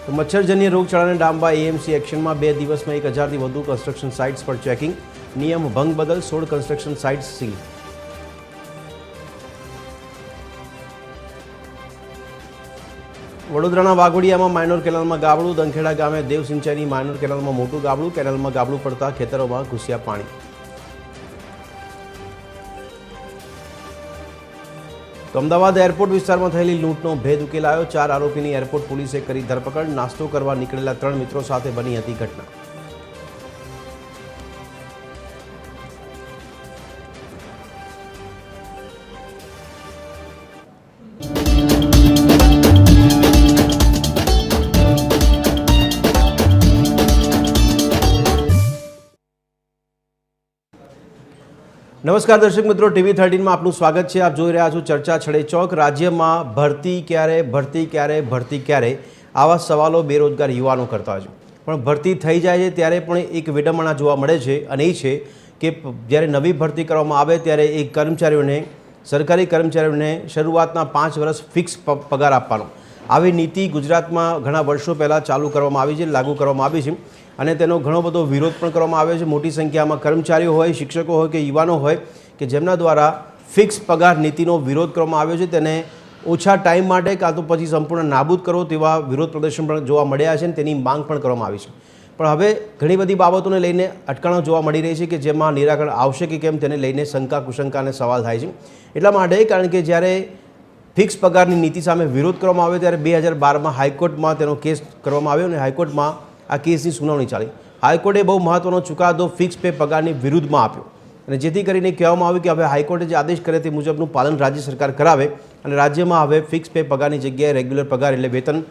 તો મચ્છરજન્ય રોગચાળાને ડામવા એએમસી એક્શનમાં 2 દિવસમાં 1000થી વધુ કન્સ્ટ્રક્શન સાઇટ્સ પર ચેકિંગ, નિયમ ભંગ બદલ 16 કન્સ્ટ્રક્શન સાઇટ્સ સીલ. વડોદરાના વાઘોડિયામાં માઇનોર કેનાલમાં ગાબડું, દંખેડા ગામે દેવ સિંચાઈની માઇનોર કેનાલમાં મોટું ગાબડું, કેનાલમાં ગાબડું પડતા ખેતરોમાં ઘૂસ્યા પાણી. તો અમદાવાદ એરપોર્ટ વિસ્તારમાં થયેલી લૂંટનો ભેદ ઉકેલાયો. 4 આરોપીની એરપોર્ટ પોલીસે કરી ધરપકડ. નાસ્તો કરવા નીકળેલા 3 મિત્રો સાથે બની હતી ઘટના. નમસ્કાર દર્શક મિત્રો, TV13માં આપનું સ્વાગત છે. આપ જોઈ રહ્યા છો ચર્ચા છડે ચોક. રાજ્યમાં ભરતી ક્યારે આવા સવાલો બેરોજગાર યુવાનો કરતા હોય છે. પણ ભરતી થઈ જાય છે ત્યારે પણ એક વિડંબણા જોવા મળે છે, અને એ છે કે જ્યારે નવી ભરતી કરવામાં આવે ત્યારે એ કર્મચારીઓને, સરકારી કર્મચારીઓને શરૂઆતના 5 વર્ષ ફિક્સ પગાર આપવાનો, આવી નીતિ ગુજરાતમાં ઘણા વર્ષો પહેલાં ચાલુ કરવામાં આવી છે, લાગુ કરવામાં આવી છે. અને તેનો ઘણો બધો વિરોધ પણ કરવામાં આવ્યો છે. મોટી સંખ્યામાં કર્મચારીઓ હોય, શિક્ષકો હોય કે યુવાનો હોય કે જેમના દ્વારા ફિક્સ પગાર નીતિનો વિરોધ કરવામાં આવ્યો છે, તેને ઓછા ટાઈમ માટે કાં તો પછી સંપૂર્ણ નાબૂદ કરો તેવા વિરોધ પ્રદર્શન પણ જોવા મળ્યા છે, અને તેની માંગ પણ કરવામાં આવી છે. પણ હવે ઘણી બધી બાબતોને લઈને અટકણો જોવા મળી રહી છે કે જેમાં નિરાકરણ આવશે કે કેમ તેને લઈને શંકા કુશંકા અને સવાલ થાય છે. એટલા માટે કારણ કે જ્યારે ફિક્સ પગારની નીતિ સામે વિરોધ કરવામાં આવ્યો ત્યારે 2012માં હાઈકોર્ટમાં તેનો કેસ કરવામાં આવ્યો, અને હાઈકોર્ટમાં આ કેસની સુનાવણી ચાલી. હાઈકોર્ટે બહુ મહત્ત્વનો ચુકાદો ફિક્સ પે પગારની વિરુદ્ધમાં આપ્યો, અને જેથી કરીને કહેવામાં આવ્યું કે હવે હાઈકોર્ટે જે આદેશ કરે તે મુજબનું પાલન રાજ્ય સરકાર કરાવે, અને રાજ્યમાં હવે ફિક્સ પે પગારની જગ્યાએ રેગ્યુલર પગાર એટલે વેતન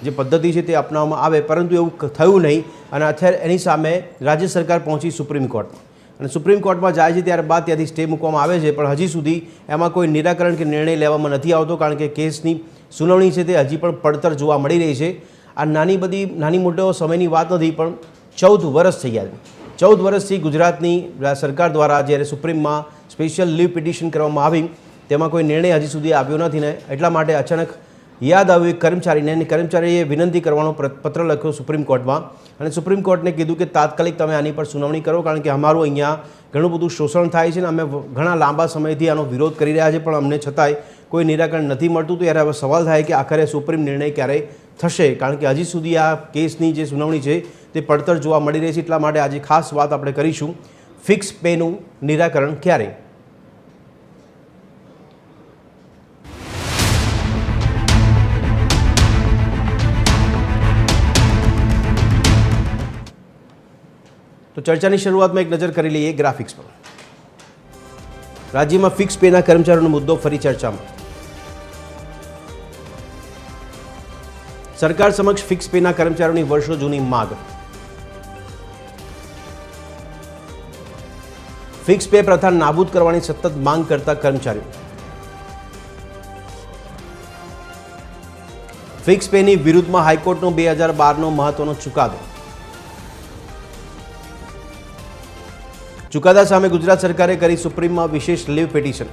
જે પદ્ધતિ છે તે અપનાવવામાં આવે. પરંતુ એવું થયું નહીં, અને અત્યારે એની સામે રાજ્ય સરકાર પહોંચી સુપ્રીમ કોર્ટમાં, અને સુપ્રીમ કોર્ટમાં જાય છે ત્યારબાદ ત્યાંથી સ્ટે મૂકવામાં આવે છે. પણ હજી સુધી એમાં કોઈ નિરાકરણ કે નિર્ણય લેવામાં નથી આવતો, કારણ કે કેસની સુનાવણી છે તે હજી પણ પડતર જોવા મળી રહી છે. આ નાની મોટો સમયની વાત નથી, પણ 14 વર્ષ થઈ ગયા છે. 14 વર્ષથી ગુજરાતની સરકાર દ્વારા જ્યારે સુપ્રીમમાં સ્પેશિયલ લીવ પિટિશન કરવામાં આવી તેમાં કોઈ નિર્ણય હજી સુધી આવ્યો નથી, ને એટલા માટે અચાનક યાદ આવ્યું એક કર્મચારીને, અને કર્મચારીએ વિનંતી કરવાનો પત્ર લખ્યો સુપ્રીમ કોર્ટમાં, અને સુપ્રીમ કોર્ટને કીધું કે તાત્કાલિક તમે આની પર સુનાવણી કરો, કારણ કે અમારું અહીંયા ઘણું બધું શોષણ થાય છે, અને અમે ઘણા લાંબા સમયથી આનો વિરોધ કરી રહ્યા છીએ, પણ અમને છતાંય કોઈ નિરાકરણ નથી મળતું. તો ત્યારે હવે સવાલ થાય કે આખરે સુપ્રીમ નિર્ણય ક્યારે થશે, કારણ કે હજી સુધી આ કેસની જે સુનાવણી છે તે પડતર જોવા મળી રહી છે. એટલા માટે આજે ખાસ વાત આપણે કરીશું ફિક્સ પેનું નિરાકરણ ક્યારે. તો ચર્ચાની શરૂઆતમાં એક નજર કરી લઈએ ગ્રાફિક્સ પર. રાજ્યમાં ફિક્સ પેના કર્મચારીઓનો મુદ્દો ફરી ચર્ચામાં. સરકાર સમક્ષ ફિક્સ પેના કર્મચારીઓની વર્ષો જૂની માંગ. ફિક્સ પે પ્રથા નાબૂદ કરવાની સતત માંગ કરતા કર્મચારીઓ. ફિક્સ પેની વિરુદ્ધમાં હાઈકોર્ટનો 2012નો મહત્વનો ચુકાદો. ચુકાદા સામે ગુજરાત સરકારે કરી સુપ્રીમમાં વિશેષ લીવ પિટિશન,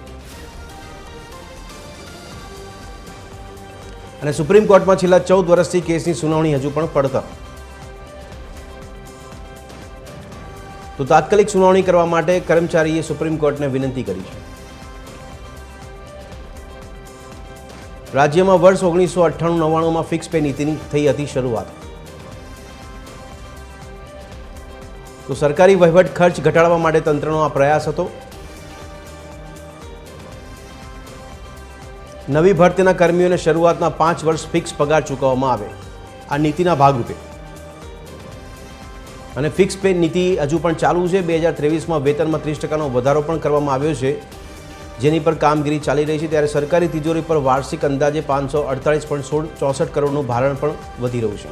અને સુપ્રીમ કોર્ટમાં છેલ્લા 14 વર્ષથી કેસની સુનાવણી હજુ પણ પડતર. તો તાત્કાલિક સુનાવણી કરવા માટે કર્મચારીએ સુપ્રીમ કોર્ટને વિનંતી કરી છે. રાજ્યમાં વર્ષ 1998-99માં ફિક્સ પે નીતિની થઈ હતી શરૂઆત. તો સરકારી વહીવટ ખર્ચ ઘટાડવા માટે તંત્રનો આ પ્રયાસ હતો. નવી ભરતીના કર્મીઓને શરૂઆતના 5 વર્ષ ફિક્સ પગાર ચૂકવવામાં આવે, આ નીતિના ભાગરૂપે. અને ફિક્સ પે નીતિ હજુ પણ ચાલુ છે. 2023માં વેતનમાં 30% વધારો પણ કરવામાં આવ્યો છે, જેની પર કામગીરી ચાલી રહી છે. ત્યારે સરકારી તિજોરી પર વાર્ષિક અંદાજે 548.64 કરોડનું ભારણ પણ વધી રહ્યું છે.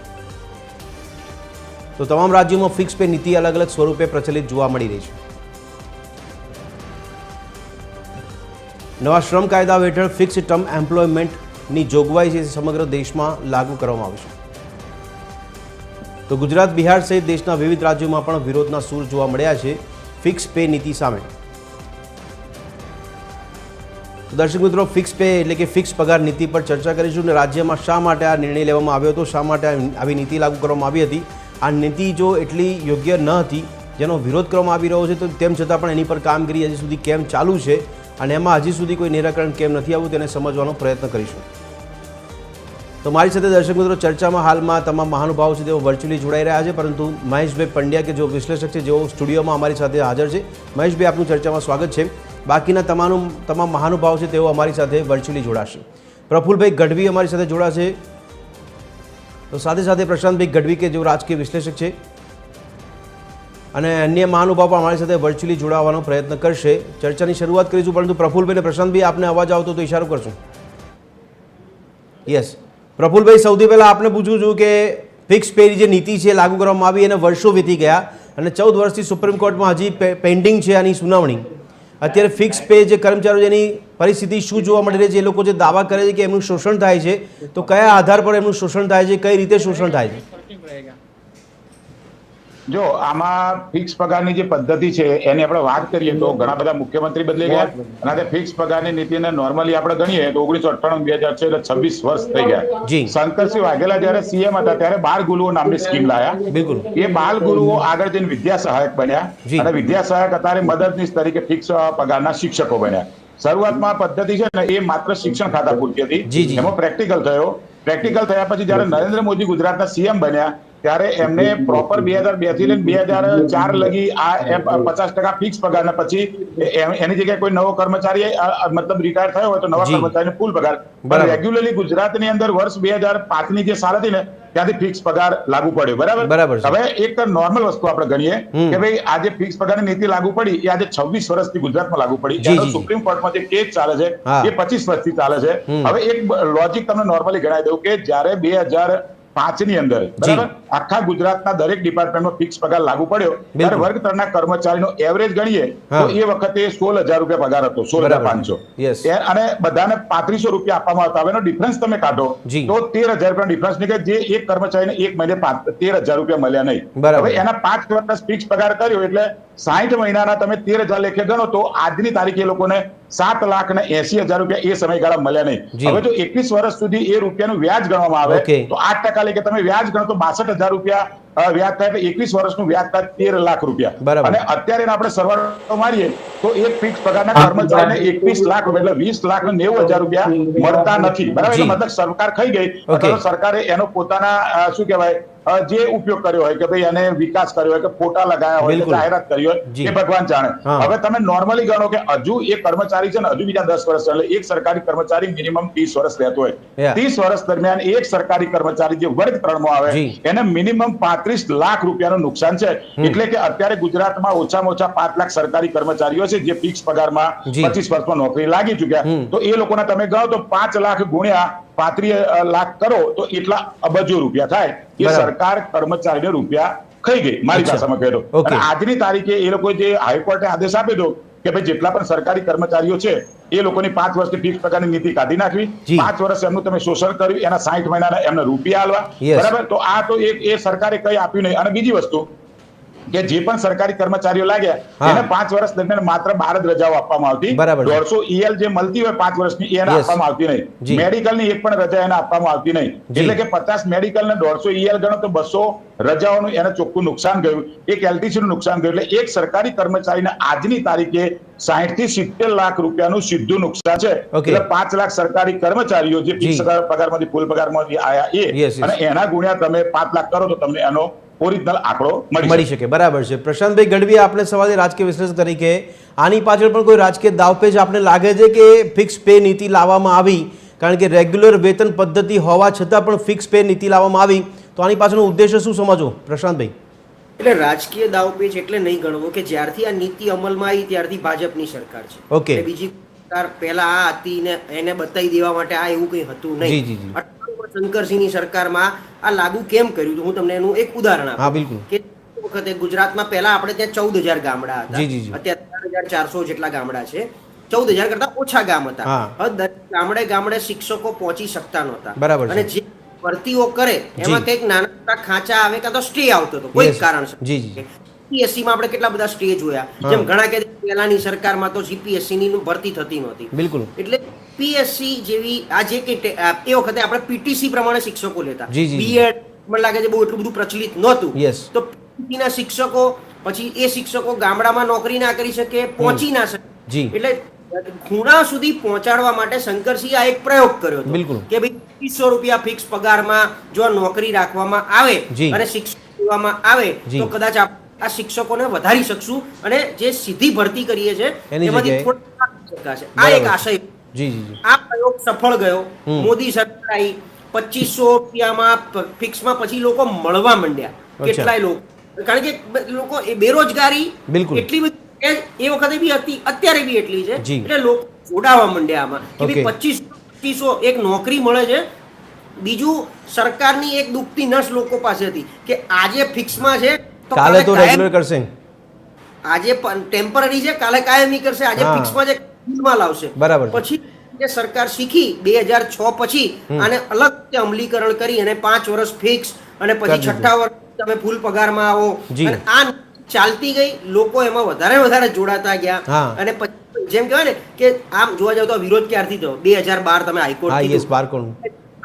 તો તમામ રાજ્યોમાં ફિક્સ પે નીતિ અલગ અલગ સ્વરૂપે પ્રચલિત જોવા મળી રહી છે. નવા શ્રમ કાયદા હેઠળ ફિક્સ ટર્મ એમ્પ્લોયમેન્ટની જોગવાઈ છે સમગ્ર દેશમાં લાગુ કરવામાં આવશે. તો ગુજરાત, બિહાર સહિત દેશના વિવિધ રાજ્યોમાં પણ વિરોધના સૂર જોવા મળ્યા છે ફિક્સ પે નીતિ સામે. દર્શક મિત્રો, ફિક્સ પે એટલે કે ફિક્સ પગાર નીતિ પર ચર્ચા કરીશું અને રાજ્યમાં શા માટે આ નિર્ણય લેવામાં આવ્યો હતો, શા માટે આવી નીતિ લાગુ કરવામાં આવી હતી. આ નીતિ જો એટલી યોગ્ય ન હતી જેનો વિરોધ કરવામાં આવી રહ્યો છે, તો તેમ છતાં પણ એની પર કામગીરી હજી સુધી કેમ ચાલુ છે અને એમાં હજી સુધી કોઈ નિરાકરણ કેમ નથી આવ્યું તેને સમજવાનો પ્રયત્ન કરીશું. તો મારી સાથે દર્શક મિત્રો ચર્ચામાં હાલમાં તમામ મહાનુભાવો છે તેઓ વર્ચ્યુઅલી જોડાઈ રહ્યા છે, પરંતુ મહેશભાઈ પંડ્યા કે જેઓ વિશ્લેષક છે જેઓ સ્ટુડિયોમાં અમારી સાથે હાજર છે. મહેશભાઈ, આપનું ચર્ચામાં સ્વાગત છે. બાકીના તમામ મહાનુભાવો છે તેઓ અમારી સાથે વર્ચ્યુઅલી જોડાશે. પ્રફુલભાઈ ગઢવી અમારી સાથે જોડાશે, તો સાથે સાથે પ્રશાંતભાઈ ગઢવી કે જેઓ રાજકીય વિશ્લેષક છે અને અન્ય મહાનુભાવ પણ અમારી સાથે વર્ચ્યુઅલી જોડાવાનો પ્રયત્ન કરશે. ચર્ચાની શરૂઆત કરીશું, પરંતુ પ્રફુલભાઈ અને પ્રશાંતભાઈ આપને અવાજ આવતો તો ઇશારો કરશું. યસ પ્રફુલભાઈ, સૌથી પહેલાં આપને પૂછું છું કે ફિક્સ પેની જે નીતિ છે લાગુ કરવામાં આવી એને વર્ષો વીતી ગયા અને 14 વર્ષથી સુપ્રીમ કોર્ટમાં હજી પેન્ડિંગ છે આની સુનાવણી. અત્યારે ફિક્સ પે જે કર્મચારીઓ એની પરિસ્થિતિ શું જોવા મળી રહી છે? એ લોકો જે દાવા કરે છે કે એમનું શોષણ થાય છે, તો કયા આધાર પર એમનું શોષણ થાય છે, કઈ રીતે શોષણ થાય છે? જો આમાં ફિક્સ પગારની જે પદ્ધતિ છે એની આપણે વાત કરીએ તો ઘણા બધા મુખ્યમંત્રી બદલી ગયા અને ફિક્સ પગારની નીતિને નોર્મલી આપણે ગણીએ તો 1998 2006 એટલે 26 વર્ષ થઈ ગયા. શંકરસિંહ વાઘેલા જયારે સીએમ હતા ત્યારે બાળ ગુરુઓ નામની સ્કીમ લાયા. બિલકુલ. એ બાળ ગુરુઓ આગળ જઈને વિદ્યા સહાયક બન્યા અને વિદ્યા સહાયક અત્યારે મદદનીશ તરીકે ફિક્સ પગારના શિક્ષકો બન્યા. શરૂઆતમાં પદ્ધતિ છે ને એ માત્ર શિક્ષણ ખાતા પૂરતી હતી. એમાં પ્રેક્ટિકલ થયો. પ્રેક્ટિકલ થયા પછી જયારે નરેન્દ્ર મોદી ગુજરાતના સીએમ બન્યા ત્યારે એમને પ્રોપર 2002 થી લઈને 2004 લગી આ 50% ફિક્સ પગારના પછી એની જગ્યાએ કોઈ નવો કર્મચારી મતલબ રિટાયર થયો હોય તો નવા કર્મચારીને ફૂલ પગાર. પણ રેગ્યુલરલી ગુજરાતની અંદર વર્ષ 2005 ની જે સાલ હતી ને ત્યાંથી ફિક્સ પગાર લાગુ પડ્યો. બરાબર. હવે એક નોર્મલ વસ્તુ આપણે ગણીએ કે ભાઈ આજે ફિક્સ પગારની નીતિ લાગુ પડી એ આજે 26 વર્ષથી ગુજરાતમાં લાગુ પડી. એનો સુપ્રીમ કોર્ટમાં જે કેસ ચાલે છે એ 25 વર્ષથી ચાલે છે. હવે એક લોજિક તમને નોર્મલી ગણાવી દઉં કે જ્યારે 2005 ની અંદર બરાબર આખા ગુજરાતના દરેક ડિપાર્ટમેન્ટમાં ફિક્સ પગાર લાગુ પડ્યો ત્યારે વર્ગ ત્રણના કર્મચારીનો એવરેજ ગણીએ તો એ વખતે 16,000 રૂપિયા પગાર હતો, 16,500 અને બધાને 3500 રૂપિયા આપવામાં આવતા. હવે એનો ડિફરન્સ તમે કાઢો તો 13,000 રૂપિયા ડિફરન્સ નીકળે, જે એક કર્મચારીને એક મહિને 13,000 રૂપિયા મળ્યા નહીં. હવે એના 5 વર્ષ ફિક્સ પગાર કર્યો એટલે 60 મહિનાના તમે 13,000 લેખે ગણો તો આજની તારીખે લોકોને 7,80,000 રૂપિયા એ સમયગાળા મળ્યા નહીં. હવે જો 21 વર્ષ સુધી એ રૂપિયાનું વ્યાજ ગણવામાં આવે તો 8% લેખે તમે વ્યાજ ગણો તો 62,000 રૂપિયા વ્યાજ થાય. 21 વર્ષનું વ્યાજ થાય 13 લાખ રૂપિયા. અને અત્યારે આપણે સરવાળો મારીએ તો એક ફિક્સ પગારના કર્મચારીને 21 લાખ રૂપિયા એટલે 20,90,000 રૂપિયા મળતા નથી. બરાબર. એટલે મતલબ સરકાર ખાઈ ગઈ. સરકારે એનો પોતાના શું કહેવાય જે ઉપયોગ કર્યો હોય કે ભાઈ એને વિકાસ કર્યો હોય કે ફોટા લગાયા હોય કે જાહેરાત કરી હોય એ ભગવાન જાણે. હવે તમે નોર્મલી ગણો કે હજુ એક કર્મચારી છે ને હજુ બીજા 10 વર્ષ એટલે એક સરકારી કર્મચારી મિનિમમ 30 વર્ષ રહેતો હોય. 30 વર્ષ દરમિયાન એક સરકારી કર્મચારી જે વર્ગ 3 માં આવે એને મિનિમમ 35 લાખ રૂપિયાનું નુકસાન છે. એટલે કે અત્યારે ગુજરાતમાં ઓછામાં ઓછા 5 લાખ સરકારી કર્મચારીઓ છે જે ફિક્સ પગારમાં 25 વર્ષમાં નોકરી લાગી ચુક્યા. તો એ લોકોના તમે ગણો તો 5 લાખ ગુણ્યા 35 લાખ કરો તો એટલા અબજો રૂપિયા થાય. એ સરકાર કર્મચારીને રૂપિયા ખાઈ ગઈ મારી ભાષામાં કહે તો. અને આજની તારીખે એ લોકો જે હાઈકોર્ટે આદેશ આપ્યો હતો કે ભાઈ જેટલા પણ સરકારી કર્મચારીઓ છે એ લોકોની 5 વર્ષની ફિક્સ પગારની નીતિ કાઢી નાખવી. 5 વર્ષ એમનું તમે શોષણ કર્યું એના 60 મહિનાના એમને રૂપિયા આલવા. બરાબર. તો આ તો એક એ સરકારે કઈ આપ્યું નહીં. અને બીજી વસ્તુ કે જે પણ સરકારી કર્મચારીઓ લાગ્યા એને 5 વર્ષ દરમિયાન માત્ર 12 જ રજાઓ આપવામાં આવતી. 150 EL જે મળતી હોય 5 વર્ષની એને આપવામાં આવતી નહીં. મેડિકલ ની એક પણ રજા એને આપવામાં આવતી નહીં. એટલે કે 50 મેડિકલ ને 150 EL ગણો તો 200 રજાઓનું એને ચોખ્ખું નુકસાન ગયું. એક LTC નું નુકસાન ગયું. એટલે એક સરકારી કર્મચારીને આજની તારીખે 60 થી 70 લાખ રૂપિયાનું સીધું નુકસાન છે. એટલે 5 લાખ સરકારી કર્મચારીઓ જે ફિક્સ પગારમાંથી ફૂલ પગારમાંથી આયા એ અને એના ગુણ્યા તમે 5 લાખ કરો તો તમને એનો ઓરિજિનલ આંકડો મળી શકે. બરાબર છે. પ્રશાંતભાઈ ગઢવી, આપણે સવાલ રાજકીય વિશ્લેષક તરીકે આની પાછળ પણ કોઈ રાજકીય દાવપેચ આપને લાગે છે કે ફિક્સ પે નીતિ લાવવામાં આવી કારણ કે રેગ્યુલર વેતન પદ્ધતિ હોવા છતાં પણ ફિક્સ પે નીતિ લાવવામાં આવી, તો આની પાછળનો ઉદ્દેશ્ય શું સમજો પ્રશાંતભાઈ? એટલે રાજકીય દાવપેચ એટલે નહીં ગણવો કે જ્યારથી આ નીતિ અમલમાં આવી ત્યારથી ભાજપની સરકાર છે. ઓકે. બીજી સરકાર પહેલા આ હતી ને એને બતાવી દેવા માટે આ એવું કંઈ હતું નહીં. શંકરસિંહની સરકારમાં આ લાગુ કેમ કર્યું હું તમને એનું એક ઉદાહરણ આપું કે વખતે ગુજરાતમાં પહેલા આપણે ત્યાં 14,000 ગામડા હતા. અત્યારે 3,400 જેટલા ગામડા છે. 14,000 કરતા ઓછા ગામ હતા. હવે દરેક ગામડે શિક્ષકો પહોંચી શકતા નહોતા. અને જે ભરતીઓ કરે એમાં કંઈક નાના ખાંચા આવે કાં તો સ્ટે આવતો હતો કોઈ કારણસર. CPSC માં આપણે કેટલા બધા સ્ટેજ જોયા, જેમ ઘણા કે પહેલાની સરકારમાં તો CPSC ની ભરતી થતી નહોતી. બિલકુલ. એટલે PSC જેવી આ જે કે એ વખતે આપણે PTC પ્રમાણે શિક્ષકો લેતા. B.Ed મને લાગે છે બહુ એટલું બધું પ્રચલિત નહોતું. તો PTC ના શિક્ષકો, પછી એ શિક્ષકો ગામડામાં નોકરી ના કરી શકે, પહોંચી ના શકે. એટલે ખૂણા સુધી પહોંચાડવા માટે શંકરસિંહ આ એક પ્રયોગ કર્યો હતો કે ભાઈ 2500 રૂપિયા ફિક્સ પગારમાં જો નોકરી રાખવામાં આવે અને શિક્ષક લેવામાં આવે તો કદાચ આ શિક્ષકોને વધારી શકશું અને જે સીધી ભરતી કરીએ છીએ એમાંથી થોડા શકાશે. આ એક આશય. આ પ્રયોગ સફળ ગયો. મોદી સરકાર આવી, 2500 રૂપિયામાં ફિક્સમાં પછી લોકો મળવા માંડ્યા. કેટલાય લોકો, કારણ કે લોકો બેરોજગારી એટલી બધી એ વખતે બી હતી, અત્યારે બી એટલી છે. એટલે લોકો જોડાવા માંડ્યા આમાં કે ભાઈ 2500 એક નોકરી મળે છે. બીજું, સરકારની એક દુખતી નસ લોકો પાસે હતી કે આજે ફિક્સમાં છે તો કાલે તો રેગ્યુલર કરશે, આજે ટેમ્પરરી છે કાલે કાયમી કરશે, આજે ફિક્સમાં છે કાયમીમાં લાવશે. બરાબર. પછી જે સરકાર શીખી 2006 પછી આને અલગ રીતે અમલીકરણ કરી અને 5 વર્ષ ફિક્સ અને પછી 6ઠ્ઠા વર્ષ તમે ફૂલ પગારમાં આવો અને આ ચાલતી ગઈ. લોકો એમાં વધારે જોડાતા ગયા અને પછી જેમ કહેવાય ને કે આમ જોવા જાવ તો વિરોધ ક્યારથી થયો? 2012 તમે હાઈકોર્ટ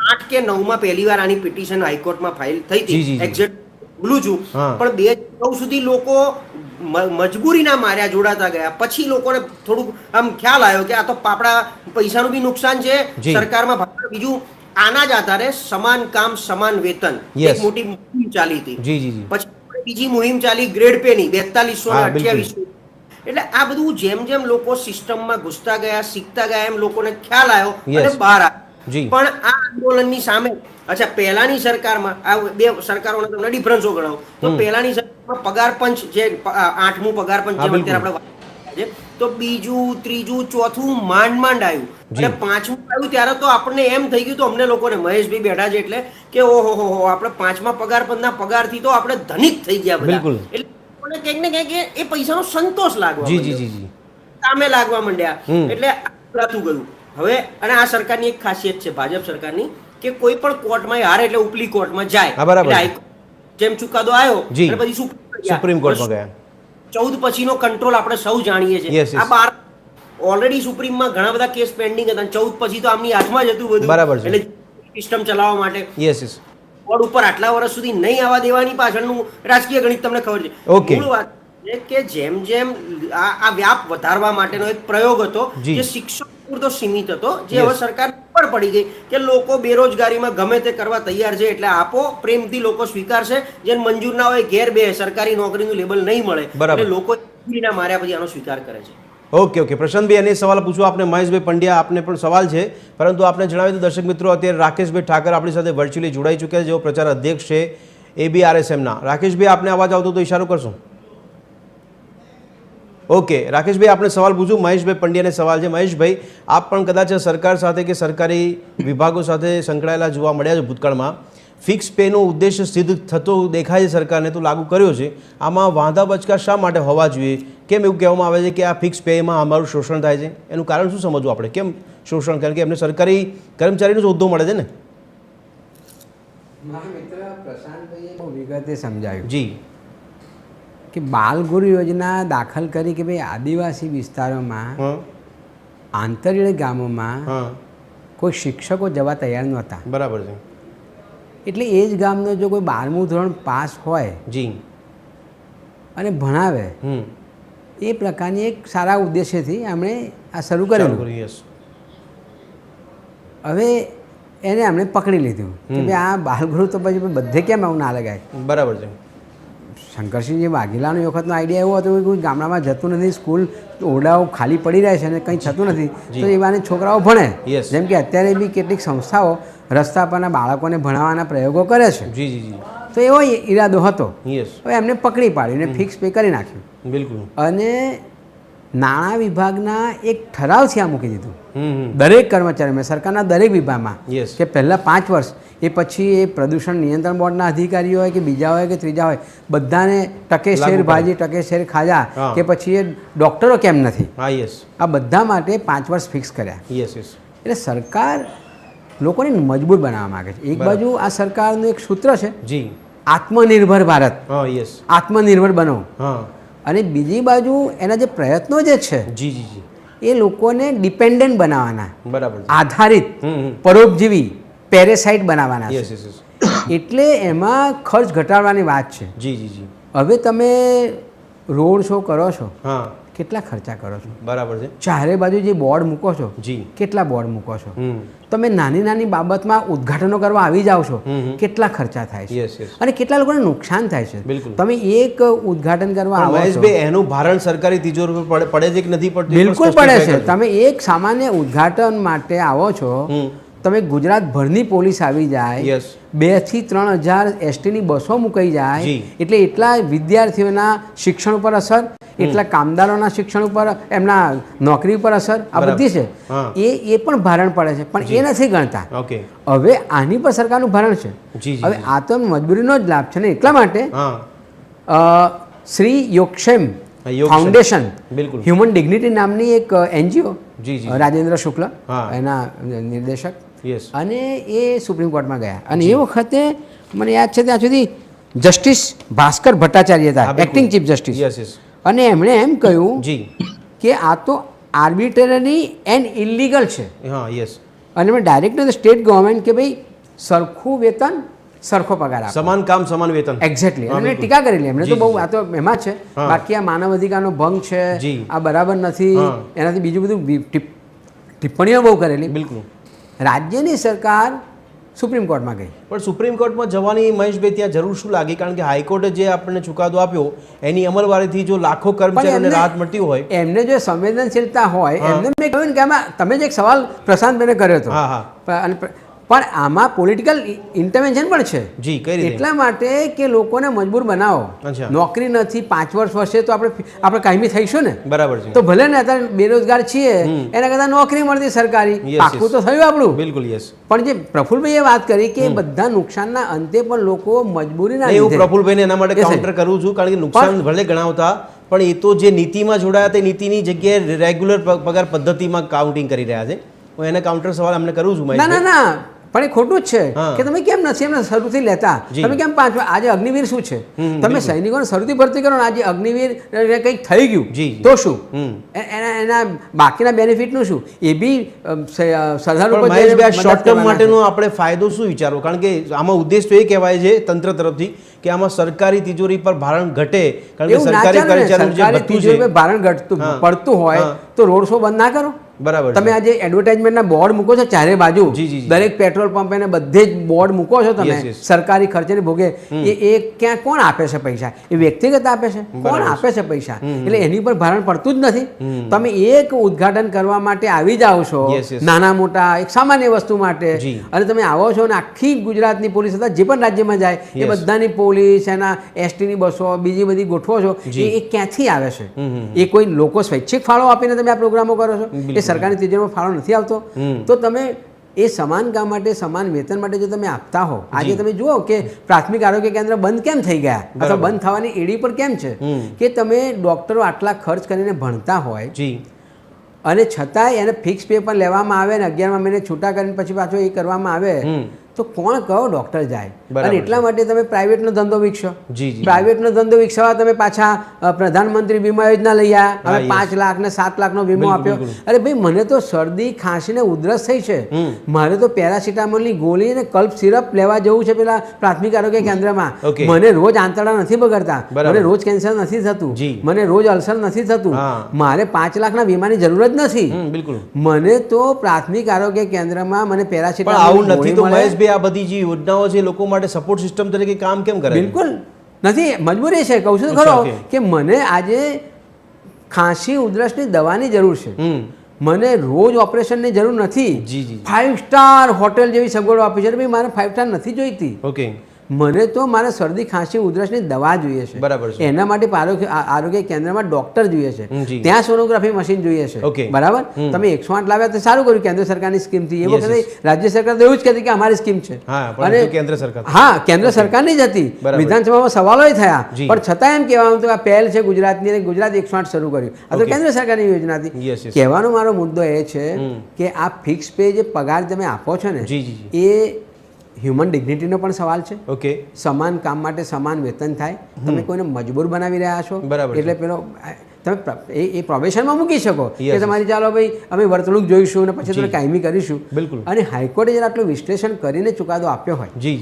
8 કે 9 માં પહેલી વાર આની પિટિશન હાઈકોર્ટમાં ફાઇલ થઈ હતી. એક્ઝેક્ટ બોલું છું, પણ 2009 સુધી લોકો મજબૂરીના માર્યા જોડાતા ગયા. પછી લોકોને થોડુંક આમ ખ્યાલ આવ્યો કે આ તો આપણા પૈસાનું બી નુકસાન છે, સરકારમાં. બીજું, આના જ આધારે સમાન કામ સમાન વેતન એક મોટી મુહિમ ચાલી હતી. પછી બીજી મુહિમ ચાલી ગ્રેડ પે ની 4228. એટલે આ બધું જેમ જેમ લોકો સિસ્ટમમાં ઘૂસતા ગયા, શીખતા ગયા, એમ લોકોને ખ્યાલ આવ્યો અને બહાર આવ્યો. પણ આ આંદોલનની સામે, અચ્છા, પહેલાની સરકારમાં આ બે સરકારોને તમને ડિફરન્સો ગણાવો તો પહેલાની સરકારમાં પગાર પંચ, જે 8મું પગાર પંચ જે અત્યારે આપણે તો બીજું, ત્રીજું, ચોથું માંડ આવ્યું અને 5મું આવ્યું ત્યારે તો આપણને એમ થઈ ગયું, તો અમને લોકોને, મહેશભાઈ બેઠા છે એટલે કે ઓહો આપણે 5મા પગાર પંચના પગારથી તો આપણે ધનિક થઈ ગયા બધા. એટલે કંઈક ને કંઈક એ પૈસાનો સંતોષ લાગવા કામે લાગવા માંડ્યા. એટલે આપલાતું ગયું. હવે અને આ સરકારની એક ખાસિયત છે, ભાજપ સરકારની, કે કોઈ પણ કોર્ટમાં હારે એટલે ઉપલી કોર્ટમાં જાય. જેમ ચુકાદો આવ્યો પછી સુપ્રીમ કોર્ટમાં ગયા. 14 પછીનો કંટ્રોલ આપણે સૌ જાણીએ છીએ. આ 12 ઓલરેડી સુપ્રીમમાં ઘણા બધા કેસ પેન્ડિંગ હતા, 14 પછી તો આમની હાથમાં જ હતું બધું. એટલે સિસ્ટમ ચલાવવા માટે બોર્ડ ઉપર આટલા વર્ષ સુધી નહીં આવવા દેવાની પાછળનું રાજકીય ગણિત તમને ખબર છે. મૂળ વાત કે જેમ જેમ આ વ્યાપ વધારવા માટેનો એક પ્રયોગ હતો જે શિક્ષક પૂરતો સીમિત હતો, જે હવે સરકાર પર પડી ગઈ કે લોકો બેરોજગારીમાં ગમે તે કરવા તૈયાર છે, એટલે આપો પ્રેમથી લોકો સ્વીકારશે. જેને મંજૂર ના હોય ઘેર બે, સરકારી નોકરીનું લેબલ નહીં મળે એટલે લોકો માર્યા પછી આનો સ્વીકાર કરે છે. ઓકે. પ્રશાંતભાઈ, અને સવાલ પૂછો આપને. મહેશભાઈ પંડ્યા, આપને પણ સવાલ છે, પરંતુ આપને જણાવી દો દર્શક મિત્રો, અત્યારે રાકેશભાઈ ઠાકર આપણી સાથે વર્ચ્યુઅલી જોડાઈ ચૂક્યા છે, જેઓ પ્રચાર અધ્યક્ષ છે ABRSMના. રાકેશભાઈ, આપને અવાજ આવતો તો ઇશારો કરશો. ઓકે રાકેશભાઈ, આપણે સવાલ પૂછું. મહેશભાઈ પંડ્યાને સવાલ છે. મહેશભાઈ, આપ પણ કદાચ સરકાર સાથે કે સરકારી વિભાગો સાથે સંકળાયેલા જોવા મળ્યા છે ભૂતકાળમાં. ફિક્સ પેનો ઉદ્દેશ સિદ્ધ થતો દેખાય છે, સરકારને તો લાગુ કર્યો છે. આમાં વાંધા બચકા શા માટે હોવા જોઈએ? કેમ એવું કહેવામાં આવે છે કે આ ફિક્સ પેમાં અમારું શોષણ થાય છે? એનું કારણ શું સમજવું આપણે? કેમ શોષણ? કારણ કે એમને સરકારી કર્મચારીનો જ હોદ્દો મળે છે ને. મારા મિત્ર પ્રશાંતભાઈએ બહુ વિગતે સમજાવ્યું જી કે બાલગુરુ યોજના દાખલ કરી કે ભાઈ આદિવાસી વિસ્તારોમાં, આંતરિક ગામોમાં કોઈ શિક્ષકો જવા તૈયાર નહોતા. બરાબર છે. એટલે એ જ ગામનો જો કોઈ 12મું ધોરણ પાસ હોય જી અને ભણાવે, એ પ્રકારની એક સારા ઉદ્દેશ્યથી એમણે આ શરૂ કરેલું. હવે એને એમણે પકડી લીધું કે ભાઈ આ બાલગુરુ તો પછી બધે કેમ આવું ના લગાય. બરાબર છે. શંકરસિંહ જે વાઘેલાનો વખતનો આઈડિયા એવો હતો કે કોઈ ગામડામાં જતું નથી, સ્કૂલ ઓરડાઓ ખાલી પડી રહે છે અને કંઈ થતું નથી, તો એવાને છોકરાઓ ભણે. જેમ કે અત્યારે બી કેટલીક સંસ્થાઓ રસ્તા પરના બાળકોને ભણાવવાના પ્રયોગો કરે છે. તો એવો ઈરાદો હતો. હવે એમને પકડી પાડી અને ફિક્સ પે કરી નાખ્યું. બિલકુલ. અને નાણાં વિભાગના એક ઠરાવથી આ મૂકી દીધું દરેક કર્મચારીમાં, સરકારના દરેક વિભાગમાં, કે પહેલાં 5 વર્ષ, એ પછી એ પ્રદૂષણ નિયંત્રણ બોર્ડના અધિકારીઓ હોય કે બીજા હોય કે ત્રીજા હોય, બધાને ટકે શેર ભાજી, ટકે શેર ખાજા, કે પછી એ ડૉક્ટરો કેમ નથી, આ બધા માટે 5 વર્ષ ફિક્સ કર્યા. એટલે સરકાર લોકોને મજબૂત બનાવવા માગે છે. એક બાજુ આ સરકારનું એક સૂત્ર છે આત્મનિર્ભર ભારત, યસ, આત્મનિર્ભર બનો, હા, અને બીજી બાજુ એના જે પ્રયત્નો જે છે જી જી જી, એ લોકોને ડિપેન્ડન્ટ બનાવવાના, બરાબર, આધારિત, પરોપજીવી, પેરેસાઇટ બનાવવાના યસ છે. યસ યસ, એટલે એમાં ખર્ચ ઘટાડવાની વાત છે. જી જી જી, હવે તમે રોડ શો કરો છો, હા, કેટલા ખર્ચા કરો છો, બરાબર છે, ચારે બાજુ જે બોર્ડ મૂકો છો, જી, કેટલા બોર્ડ મૂકો છો, તમે નાની નાની બાબતમાં ઉદ્ઘાટનો કરવા આવી જાઓ છો, કેટલા ખર્ચા થાય છે, યસ યસ, અને કેટલા લોકોને નુકસાન થાય છે. બિલકુલ. તમે એક ઉદ્ઘાટન કરવા આવો છો, મહેશભાઈ એનું ભારણ સરકારી તિજોરી પર પડે છે કે નથી પડતું? બિલકુલ પડે છે. તમે એક સામાન્ય ઉદ્ઘાટન માટે આવો છો, તમે ગુજરાતભરની પોલીસ આવી જાય, યસ, 2 થી 3 હજાર એસટીની બસો મુકાઈ જાય, જી. એટલે એટલા વિદ્યાર્થીઓના શિક્ષણ ઉપર અસર, એટલા કામદારોના શિક્ષણ ઉપર, એમના નોકરી ઉપર અસર, આ બરાબર. બધી છે. હા. એ પણ ભારણ પડે છે, પણ એ નથી ગણતા. ઓકે, હવે આની પર સરકારનું ભારણ છે. જી જી, હવે આ તો મજબૂરીનો જ લાભ છે ને, એટલા માટે હા, શ્રી યોગક્ષેમ યોગક્ષેમ. ફાઉન્ડેશન, બિલકુલ, હ્યુમન ડિગ્નિટી નામની એક એનજીઓ, જી જી, રાજેન્દ્ર શુક્લ હા. એના નિર્દેશક, યસ, અને એ સુપ્રીમ કોર્ટમાં ગયા, અને એ વખતે મને યાદ છે ત્યાં સુધી જસ્ટિસ ભાસ્કર ભટ્ટાચાર્ય હતા, acting chief justice, yes yes, અને એમણે એમ કહ્યું જી, કે આ તો આર્બિટરી એન્ડ ઇલીગલ છે, હા, યસ, અને મેં ડાયરેક્ટ સ્ટેટ ગવર્મેન્ટ કે ભાઈ સરખું વેતન સરખો પગાર આપો, સમાન કામ સમાન વેતન, એક્ઝેક્ટલી. હા, એમણે બિલકુલ. ટીકા કરેલી, એમણે તો જી, બહુ જી. આ તો એમાં છે, હા. બાકી આ માનવ અધિકારનો ભંગ છે, જી. આ બરાબર નથી, હા. એનાથી બીજું બધું ટિપ્પણીઓ બહુ કરેલી. બિલકુલ. રાજ્યની સરકાર સુપ્રીમ કોર્ટમાં ગઈ, પણ સુપ્રીમ કોર્ટમાં જવાની મહેશભાઈ ત્યાં જરૂર શું લાગી? કારણ કે હાઈકોર્ટે જે આપણને ચુકાદો આપ્યો એની અમલવારીથી જો લાખો કર્મચારીઓને રાહત મળતી હોય, એમને જો સંવેદનશીલતા હોય, હા. એમને મેં કહ્યું ને કે આમાં તમે જે એક સવાલ પ્રશાંતભાઈને કર્યો હતો, હા હા, પણ આમાં પોલિટિકલ ઇન્ટરવેન્શન પણ છે. જી, કઈ રીતે? એટલા માટે કે લોકોને મજબૂર બનાવો. અચ્છા. નોકરી નથી, 5 વર્ષ વર્ષે તો આપણે કાયમી થઈશું ને, બરાબર છે, તો ભલે ને અત્યારે બેરોજગાર છીએ, એના કરતાં નોકરી મળતી સરકારી, Yes, પાકું yes. તો થયું આપણું. બિલકુલ, યસ. પણ જે પ્રફુલભાઈએ વાત કરી કે બધા નુકસાનના અંતે પણ લોકો મજબૂરીના નહીં, હું લીધે, પ્રફુલભાઈને એના માટે Yes, કાઉન્ટર કરું છું, કારણ કે નુકસાન ભલે ગણાવતા, પણ એ તો જે નીતિમાં જોડાયા તે નીતિની જગ્યાએ રેગ્યુલર પગાર પદ્ધતિમાં કાઉન્ટિંગ કરી રહ્યા છે. હું એને કાઉન્ટર સવાલ અમને કરું છું. ના ના ના, પણ એ ખોટું જ છે હા. કે તમે કેમ નથી એમને શરૂથી લેતા, જી. તમે કેમ 5 આજે અગ્નિવીર શું છે, તમે બિલકુલ. સૈનિકોને શરૂથી ભરતી કરો ને, આજે અગ્નિવીર કંઈક થઈ ગયું જી. તો શું, હમ. એના બાકીના બેનિફિટનું શું, એ બી સરદાર પણ મહેશભાઈ, આ શોર્ટ ટર્મ માટેનો આપણે ફાયદો શું વિચારવો? કારણ કે આમાં ઉદ્દેશ તો એ કહેવાય છે તંત્ર તરફથી કે આમાં સરકારી તિજોરી પર ભારણ ઘટે, કારણ કે સરકારી કર્મચારીનું જે ભથ્થું છે, ભારણ ઘટતું હા. પડતું હોય હા. તો રોડ શો બંધ ના કરો. બરાબર છે. તમે આજે એડવર્ટાઇઝમેન્ટના બોર્ડ મૂકો છો ચારે બાજુ, જી, જી, જી. દરેક પેટ્રોલ પંપે ને બધે જ બોર્ડ મૂકો છો તમે, Yes, yes. સરકારી ખર્ચેને ભોગે, એ ક્યાં કોણ આપે છે પૈસા? એ વ્યક્તિગત આપે છે, કોણ બરાબર છે. આપે છે પૈસા? એટલે એની પર ભારણ પડતું જ નથી. તમે એક ઉદ્ઘાટન કરવા માટે આવી જાઓ છો, Yes, yes. નાના મોટા એક સામાન્ય વસ્તુ માટે, જી. અને તમે આવો છો અને આખી ગુજરાતની પોલીસ અથવા જે પણ રાજ્યમાં જાય એ Yes. બધાની પોલીસ, એના એસટીની બસો, બીજી બધી ગોઠવો છો, જી. એ ક્યાંથી આવે છે? એ કોઈ લોકો સ્વૈચ્છિક ફાળો આપીને તમે આ પ્રોગ્રામો કરો છો? એ સરકારની તિજોરીમાં ફાળો નથી આવતો. તો તમે એ સમાન કામ માટે સમાન વેતન માટે જો તમે આપતા હો, આજે તમે જુઓ કે પ્રાથમિક આરોગ્ય કેન્દ્ર બંધ કેમ થઈ ગયા અથવા બંધ થવાની એડી પર કેમ છે કે તમે ડોક્ટરો આટલા ખર્ચ કરીને ભણતા હોય, જી, અને છતાંય એને ફિક્સ પે પણ લેવામાં આવે ને 11મા મહિને છૂટા કરીને પછી પાછો એ કરવામાં આવે, તો કોણ કહો ડોક્ટર જાય? બરાબર અને એટલા માટે તમે પ્રાઇવેટનો ધંધો વિકસો. જી, જી. પ્રાઇવેટનો ધંધો વિકસાવવા તમે પાછા પ્રધાનમંત્રી વીમા યોજના લઈ આવ્યા, હવે હા, 5 લાખ ને 7 લાખનો વીમો બિલકુલ, આપ્યો. બિલકુલ. અરે ભાઈ, મને તો શરદી ખાંસી ને ઉધરસ થઈ છે, મારે તો પેરાસિટામોલની ગોળી ને કલ્પ સિરપ લેવા જવું છે પેલા પ્રાથમિક આરોગ્ય કેન્દ્રમાં. Okay. મને રોજ આંતરડા નથી બગડતા, બરાબર. મને રોજ કેન્સર નથી થતું, જી. મને રોજ અલ્સર નથી થતું, હા. મારે 5 લાખના વીમાની જરૂર જ નથી. બિલકુલ. મને તો પ્રાથમિક આરોગ્ય કેન્દ્રમાં મને પણ પેરાસિટામોલ આવું નથી તો મળે. મહેશભાઈ, આ બધી જે યોજનાઓ છે લોકો માટે સપોર્ટ સિસ્ટમ તરીકે કામ કેમ કરે? બિલકુલ નથી, મજબૂરી છે. કહું છું તો અચ્છા, ખરો okay. કે મને આજે ખાંસી ઉધરસની દવાની જરૂર છે, મને રોજ ઓપરેશનની જરૂર નથી. જી, જી. 5 સ્ટાર હોટેલ જેવી સગવડો આપી છે, ભાઈ મારે 5 સ્ટાર નથી જોઈતી. ઓકે, મને તો મારે શરદી ખાંસી ઉધરસની દવા જોઈએ છે. બરાબર છે. એના માટે આરોગ્ય કેન્દ્રમાં ડોક્ટર જોઈએ છે, જી. ત્યાં સોનોગ્રાફી મશીન જોઈએ છે. Okay. બરાબર, તમે 108 લાવ્યા તો સારું કર્યું કેન્દ્ર સરકારની સ્કીમથી. એ Yes, વખતે રાજ્ય સરકાર તો એવું જ કહેતી કે અમારી સ્કીમ છે. હા, પણ એ તો કેન્દ્ર સરકાર. હા, કેન્દ્ર સરકારની જ હતી. બરાબર. વિધાનસભામાં સવાલો થયા, જી. પણ છતાં એમ કહેવામાં હતું કે આ પહેલ છે ગુજરાતની અને ગુજરાત 108 શરૂ કર્યું. આ તો Okay. કેન્દ્ર સરકારની યોજના હતી. Yes, yes. કહેવાનો મારો મુદ્દો એ છે કે આ ફિક્સ પે જે પગાર તમે આપો છો ને, જી, જી, એ હ્યુમન ડિગ્નિટીનો પણ સવાલ છે. ઓકે, સમાન કામ માટે સમાન વેતન થાય. તમે કોઈને મજબૂર બનાવી રહ્યા છો, એટલે પેલો તમે એ પ્રોબેશનમાં મૂકી શકો કે તમારી ચાલો ભાઈ અમે વર્તણૂક જોઈશું અને પછી તમે કાયમી કરીશું. બિલકુલ. અને હાઈકોર્ટે જરા આટલું વિશ્લેષણ કરીને ચુકાદો આપ્યો હોય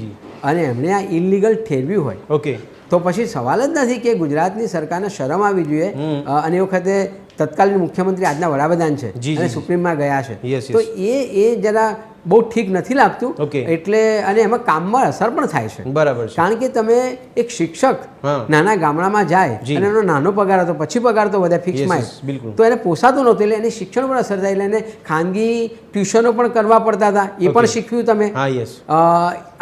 અને એમણે આ ઇલીગલ ઠેરવ્યું હોય, ઓકે, તો પછી સવાલ જ નથી કે ગુજરાતની સરકારને શરમ આવી જોઈએ. અને એ વખતે તત્કાલીન મુખ્યમંત્રી આજના વડાપ્રધાન છે અને સુપ્રીમમાં ગયા છે, તો એ જરા બહુ ઠીક નથી લાગતું. એટલે અને એમાં કામમાં અસર પણ થાય છે. બરાબર. કારણ કે તમે એક શિક્ષક નાના ગામડામાં જાય અને એનો નાનો પગાર હતો, પછી પગાર તો વધે ફિક્સમાં, તો એને પોસાતું નહોતું, એટલે એની શિક્ષણ પર અસર થાય. એટલે એને ખાનગી ટ્યુશનો પણ કરવા પડતા હતા, એ પણ શીખ્યું તમે.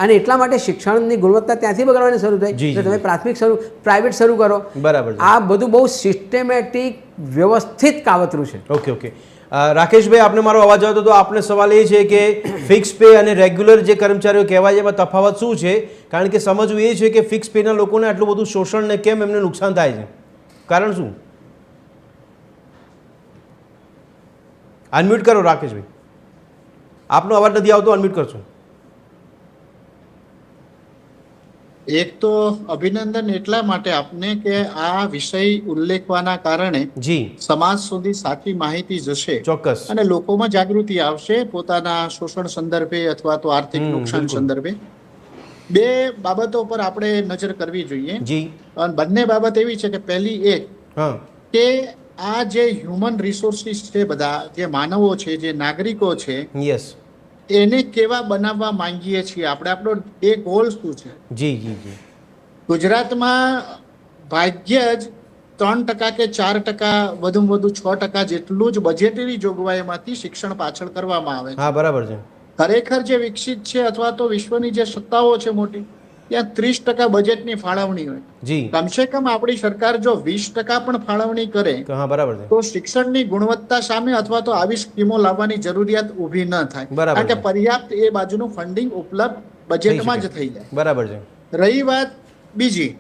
અને એટલા માટે શિક્ષણની ગુણવત્તા ત્યાંથી બગડવાની શરૂ થઈ. એટલે તમે પ્રાથમિક પ્રાઇવેટ શરૂ કરો. બરાબર. આ બધું બહુ સિસ્ટેમેટિક વ્યવસ્થિત કાવતરું છે. Okay okay. રાકેશભાઈ, આપને મારો અવાજ આવતો તો આપને સવાલ એ છે કે ફિક્સ પે અને રેગ્યુલર જે કર્મચારીઓ કહેવાય એમાં તફાવત શું છે? કારણ કે સમજવું એ છે કે ફિક્સ પેના લોકોને આટલું બધું શોષણ ને કેમ એમને નુકસાન થાય છે, કારણ શું? અનમ્યુટ કરો રાકેશભાઈ, આપનો અવાજ નથી આવતો, અનમ્યુટ કરશો. એક તો અભિનંદન એટલા માટે આપને કે આ વિષય ઉલ્લેખવાના કારણે સમાજ સુધી સાચી માહિતી જશે, ચોક્કસ, અને લોકોમાં જાગૃતિ આવશે પોતાના શોષણ સંદર્ભે અથવા તો આર્થિક નુકસાન સંદર્ભે. બે બાબતો પર આપણે નજર કરવી જોઈએ. અને બંને બાબત એવી છે કે પહેલી એક કે આ જે હ્યુમન રિસોર્સિસ છે, બધા જે માનવો છે, જે નાગરિકો છે, એને કેવા બનાવવા માંગીએ છીએ આપણે, આપણો એ ગોલ શું છે? ગુજરાતમાં ભાગ્ય જ 3% કે 4%, વધુમાં વધુ 6% જેટલું જ બજેટરી જોગવાઈમાંથી શિક્ષણ પાછળ કરવામાં આવે છે. હા, બરાબર છે. ખરેખર જે વિકસિત છે અથવા તો વિશ્વની જે સત્તાઓ છે મોટી, ત્યાં 30% બજેટની ફાળવણી હોય. કમસે કમ આપણી સરકાર જો 20% પણ ફાળવણી કરે, બરાબર, તો શિક્ષણની ગુણવત્તા સામે અથવા તો આવી સ્કીમો લાવવાની જરૂરિયાત ઊભી ન થાય, કારણ કે પર્યાપ્ત એ બાજુનું ફંડિંગ ઉપલબ્ધ બજેટમાં જ થઈ જાય. બરાબર છે. રહી વાત બીજી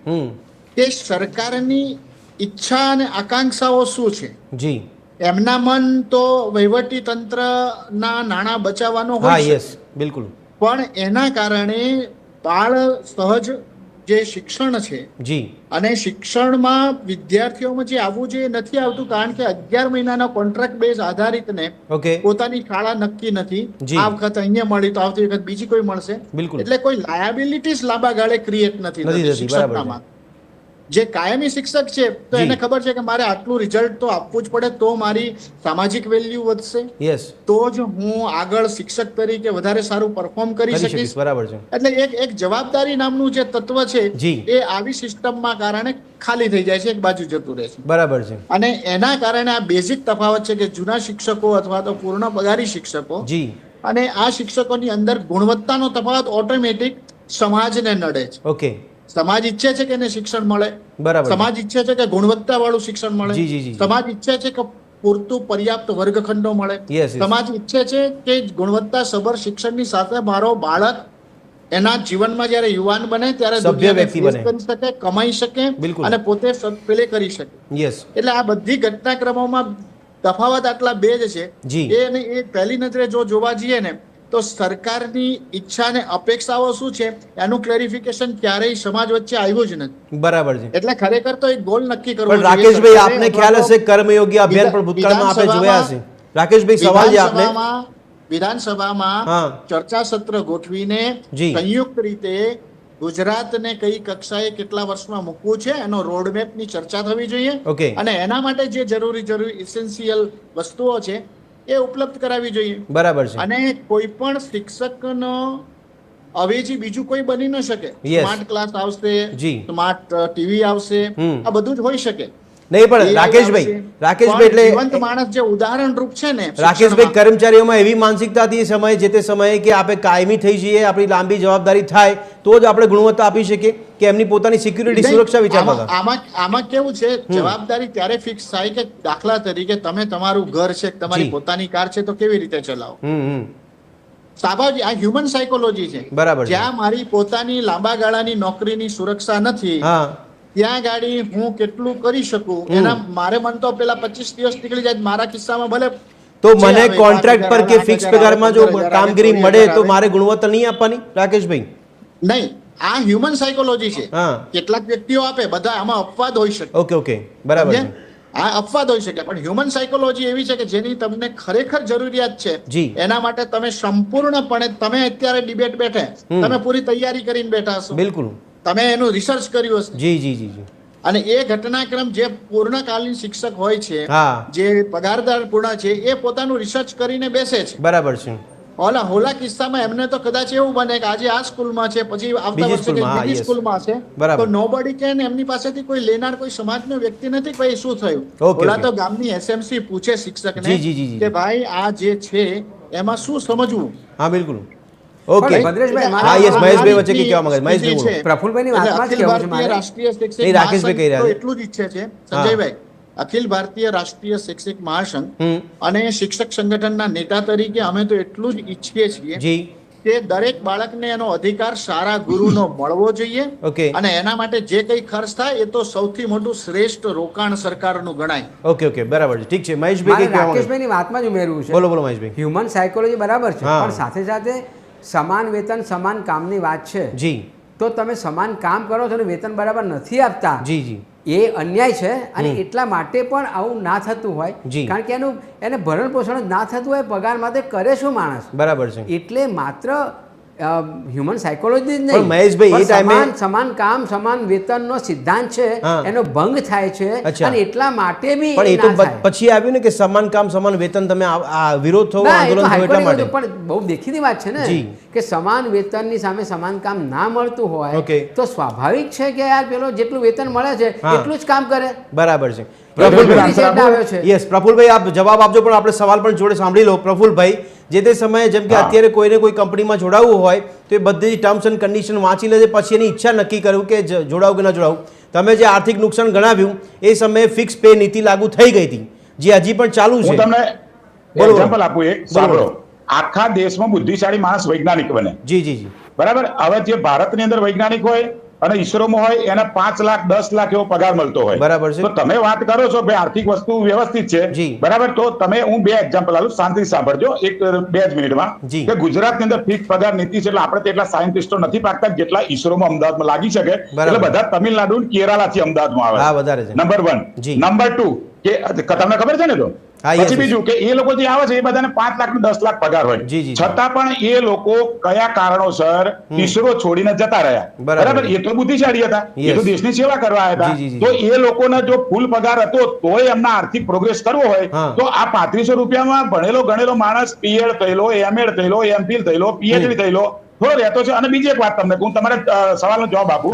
કે સરકારની ઈચ્છા અને આકાંક્ષાઓ શું છે? એમના મન તો વહીવટી તંત્રના નાણાં બચાવવાનો હોય છે, બિલકુલ, પણ એના કારણે બાળ સહજ જે શિક્ષણ છે અને શિક્ષણમાં વિદ્યાર્થીઓમાં જે આવવું જોઈએ નથી આવતું, કારણ કે 11 મહિનાના કોન્ટ્રાક્ટ બેઝ આધારિત ને પોતાની શાળા નક્કી નથી. આ વખત અહીંયા મળી તો આવતી વખત બીજી કોઈ મળશે, એટલે કોઈ લાયાબિલિટીઝ લાંબા ગાળે ક્રિએટ નથી શિક્ષકનામાં. જે કાયમી શિક્ષક છે તો એને ખબર છે કે મારે આટલું રિઝલ્ટ તો આપવું જ પડે, તો મારી સામાજિક વેલ્યુ વધશે, તો જ હું આગળ શિક્ષક તરીકે વધારે સારું પરફોર્મ કરી શકીશ. બરાબર છે. એટલે એક જવાબદારી નામનું જે તત્વ છે એ આવી સિસ્ટમમાં કારણે ખાલી થઈ જાય છે, એક બાજુ જતું રહે છે. બરાબર છે. અને એના કારણે આ બેઝિક તફાવત છે કે જૂના શિક્ષકો અથવા તો પૂર્ણ પગારી શિક્ષકો અને આ શિક્ષકોની અંદર ગુણવત્તાનો તફાવત ઓટોમેટિક સમાજને નડે છે. ઓકે. સમાજ ઈચ્છે છે કે એને શિક્ષણ મળે, સમાજ ઈચ્છે છે કે ગુણવત્તા વાળું શિક્ષણ મળે, સમાજ ઈચ્છે છે કે પૂરતું પર્યાપ્ત વર્ગખંડો મળે, સમાજ ઈચ્છે છે કે ગુણવત્તા સભર શિક્ષણની સાથે મારો બાળક એના જીવનમાં જયારે યુવાન બને ત્યારે દુનિયાને ફેસ કરી શકે, કમાઈ શકે અને પોતે પેલે કરી શકે. એટલે આ બધી ઘટનાક્રમોમાં તફાવત આટલા બે જ છે. એ પહેલી નજરે જો જોવા જઈએ ને તો સરકારની ઈચ્છા અને અપેક્ષાઓ શું છે એનું ક્લેરિફિકેશન ક્યારેય સમાજ વચ્ચે આવ્યું જ નથી. બરાબર છે. એટલે ખરેખર તો એક ગોલ નક્કી કરવો જોઈએ. રાકેશભાઈ, આપને ખ્યાલ હશે કર્મયોગી અભિયાન પણ ભૂતકાળમાં આપણે જોયા હશે. રાકેશભાઈ, સવાલ છે આપને. વિધાનસભામાં ચર્ચા સત્ર ગોઠવીને સંયુક્ત રીતે ગુજરાતને કઈ કક્ષાએ કેટલા વર્ષમાં મૂકવું છે એનો રોડમેપની ચર્ચા થવી જોઈએ અને એના માટે જે જરૂરી ઇસેન્શિયલ વસ્તુઓ છે એ ઉપલબ્ધ કરાવી જોઈએ. બરાબર છે. અને કોઈ પણ શિક્ષકનો અવેજી બીજું કોઈ બની ન શકે. સ્માર્ટ ક્લાસ આવશે, સ્માર્ટ ટીવી આવશે, આ બધું જ હોઈ શકે નહીં. પણ રાકેશભાઈ એટલે જીવંત માણસ જે ઉદાહરણ રૂપ છે ને, રાકેશભાઈ, કર્મચારીઓમાં એવી માનસિકતા હતી સમયે, જે તે સમયે કે આપણે કાયમી થઈ જઈએ, આપણી લાંબી જવાબદારી થાય તો જ આપણે ગુણવત્તા આપી શકીએ, કે એમની પોતાની સિક્યુરિટી સુરક્ષા વિચારતા હતા. આમાં કેવું છે, જવાબદારી ત્યારે ફિક્સ થાય કે દાખલા તરીકે તમે તમારું ઘર છે, તમારી પોતાની કાર છે, તો કેવી રીતે ચલાવો. સ્વાભાવિક આ હ્યુમન સાયકોલોજી છે. બરાબર. જ્યાં મારી પોતાની લાંબા ગાળાની નોકરીની સુરક્ષા નથી, ત્યાં ગાડી હું કેટલું કરી શકું, એના મારે મન તો પેલા 25 દિવસ નીકળી જાય. મારા કિસ્સામાં ભલે તો મને કોન્ટ્રાક્ટ પર કે ફિક્સ પગારમાં જો કામગીરી મળે તો મારે ગુણવત્તા નહીં આપવાની રાકેશભાઈ? નહીં, આ હ્યુમન સાયકોલોજી છે. કેટલાક વ્યક્તિઓ આપે, બધા આમાં અપવાદ હોઈ શકે. ઓકે, બરાબર છે. આ અપવાદ હોઈ શકે, પણ હ્યુમન સાયકોલોજી એવી છે કે જેની તમને ખરેખર જરૂરિયાત છે એના માટે તમે સંપૂર્ણપણે, તમે અત્યારે ડિબેટ બેઠે, તમે પૂરી તૈયારી કરીને બેઠા હશો. બિલકુલ. તમે એનું રિસર્ચ કર્યું હશે. જી. અને એ ઘટનાક્રમ જે પૂર્ણકાલીન શિક્ષક હોય છે, જે પગારદાર પૂર્ણ છે, એ પોતાનું રિસર્ચ કરીને બેસે છે. બરાબર છે. હોલા કિસ્સામાં એમને તો કદાચ એવું બને કે આજે આ સ્કૂલમાં છે, પછી આવતા વર્ષે બીજી સ્કૂલમાં છે, તો નોબડી કેન, એમની પાસેથી કોઈ લેનાર, કોઈ સમાજનો વ્યક્તિ નથી કે ભાઈ શું થયું. ઓલા તો ગામની એસએમસી પૂછે શિક્ષકને કે ભાઈ આ જે છે એમાં શું સમજવું. હા, બિલકુલ. ઓકે, હા, યસ, મહેશભાઈ વચ્ચે કે કેવા માંગે? મહેશભાઈ, પ્રફુલભાઈની વાતમાં જ કહેવું છે મારે. રાષ્ટ્રીય શિક્ષક રાકેશભાઈ કહી રહ્યા છે એટલું જ ઈચ્છે છે, સંજયભાઈ, અખિલ ભારતીય રાષ્ટ્રીય શિક્ષક મહાસંઘ અને શિક્ષક સંગઠનના નેતા તરીકે અમે તો એટલું જ ઈચ્છીએ છીએ કે દરેક બાળકને એનો અધિકાર સારા ગુરુનો મળવો જોઈએ. અને એના માટે જે કઈ ખર્ચ થાય એ તો સૌથી મોટું શ્રેષ્ઠ રોકાણ સરકારનું ગણાય. ઓકે, બરાબર છે. ઠીક છે. મહેશભાઈ, રાકેશભાઈની વાતમાં જ ઉમેરવું છે. બોલો મહેશભાઈ. હ્યુમન સાયકોલોજી બરાબર છે, પણ સાથે સાથે સમાન વેતન સમાન કામની વાત છે. જી. તો તમે સમાન કામ કરો છો અને વેતન બરાબર નથી આપતા, જી, એ અન્યાય છે. અને એટલા માટે પણ આવું ના થતું હોય, કારણ કે એને ભરણ પોષણ જ ના થતું હોય, પગાર માટે કરે શું માણસ? બરાબર છે. એટલે માત્ર હ્યુમન સાયકોલોજી જ નહીં, મહેશભાઈ, એ ટાઈમે સમાન કામ સમાન વેતનનો સિદ્ધાંત છે એનો ભંગ થાય છે. અને એટલા માટે બી પણ એ તો પછી આવ્યું ને કે સમાન કામ સમાન વેતન, તમે વિરોધ થવો, આંદોલન થવું, એટલા માટે. પણ બહુ દેખીતી વાત છે ને કે સમાન વેતનની સામે સમાન કામ ના મળતું હોય તો સ્વાભાવિક છે કે યાર પેલો જેટલું વેતન મળે છે એટલું જ કામ કરે. બરાબર છે. યસ, પ્રફુલભાઈ, આપ જવાબ આપજો, પણ આપણે સવાલ પણ જોડે સાંભળી લો. પ્રફુલભાઈ, જે તે સમયે જેમ કે અત્યારે કોઈને કોઈ કંપનીમાં જોડાવવું હોય તો એ બધી ટર્મ્સ એન્ડ કન્ડિશન વાંચી લે છે, પછી એની ઈચ્છા નક્કી કરવું કે જોડાવું કે ન જોડાવું. તમે જે આર્થિક નુકસાન ગણાવ્યું એ સમયે ફિક્સ પે નીતિ લાગુ થઈ ગઈ હતી, જે હજી પણ ચાલુ છે. હું તમને એક્ઝામ્પલ આપું, એક સાંભળો. આખા દેશમાં બુદ્ધિશાળી માણસ વૈજ્ઞાનિક બને. જી. બરાબર. હવે જે ભારતની અંદર વૈજ્ઞાનિક હોય અને ઈસરોમાં હોય એને 5 લાખ 10 લાખ એવો પગાર મળતો હોય. બરાબર છે. તો તમે વાત કરો છો ભાઈ આર્થિક વસ્તુ વ્યવસ્થિત છે, બરાબર. તો તમે, હું 2 એક્ઝામ્પલ આલું, શાંતિ સાંભળજો, 2 જ મિનિટમાં. કે ગુજરાતની અંદર ફિક્સ પગાર નીતિ છે, એટલે આપણે તેટલા સાયન્ટિસ્ટો નથી પાકતા જેટલા ઈસરોમાં અમદાવાદમાં લાગી શકે. એટલે બધા તમિલનાડુ કેરાલાથી અમદાવાદમાં આવે છે. નંબર 1. નંબર 2 કે તમને ખબર છે ને, તો પછી બીજું કે એ લોકો જે આવે છે એ બધાને 5 લાખ 10 લાખ પગાર હોય, છતાં પણ એ લોકો કયા કારણોસર ઈસરો છોડીને જતા રહ્યા. બરાબર. એ તો બુદ્ધિશાળી હતા, એ તો દેશની સેવા કરવા આવ્યા હતા. તો એ લોકોને જો ફૂલ પગાર હતો તોય એમના આર્થિક પ્રોગ્રેસ કરવો હોય તો આ 3500 રૂપિયામાં ભણેલો ગણેલો માણસ પીએડ થયેલો, એમએડ થયેલો, એમફિલ થયેલો, પીએચડી થયેલો થોડો રહેતો છે. અને બીજી એક વાત તમને હું તમારા સવાલનો જવાબ આપું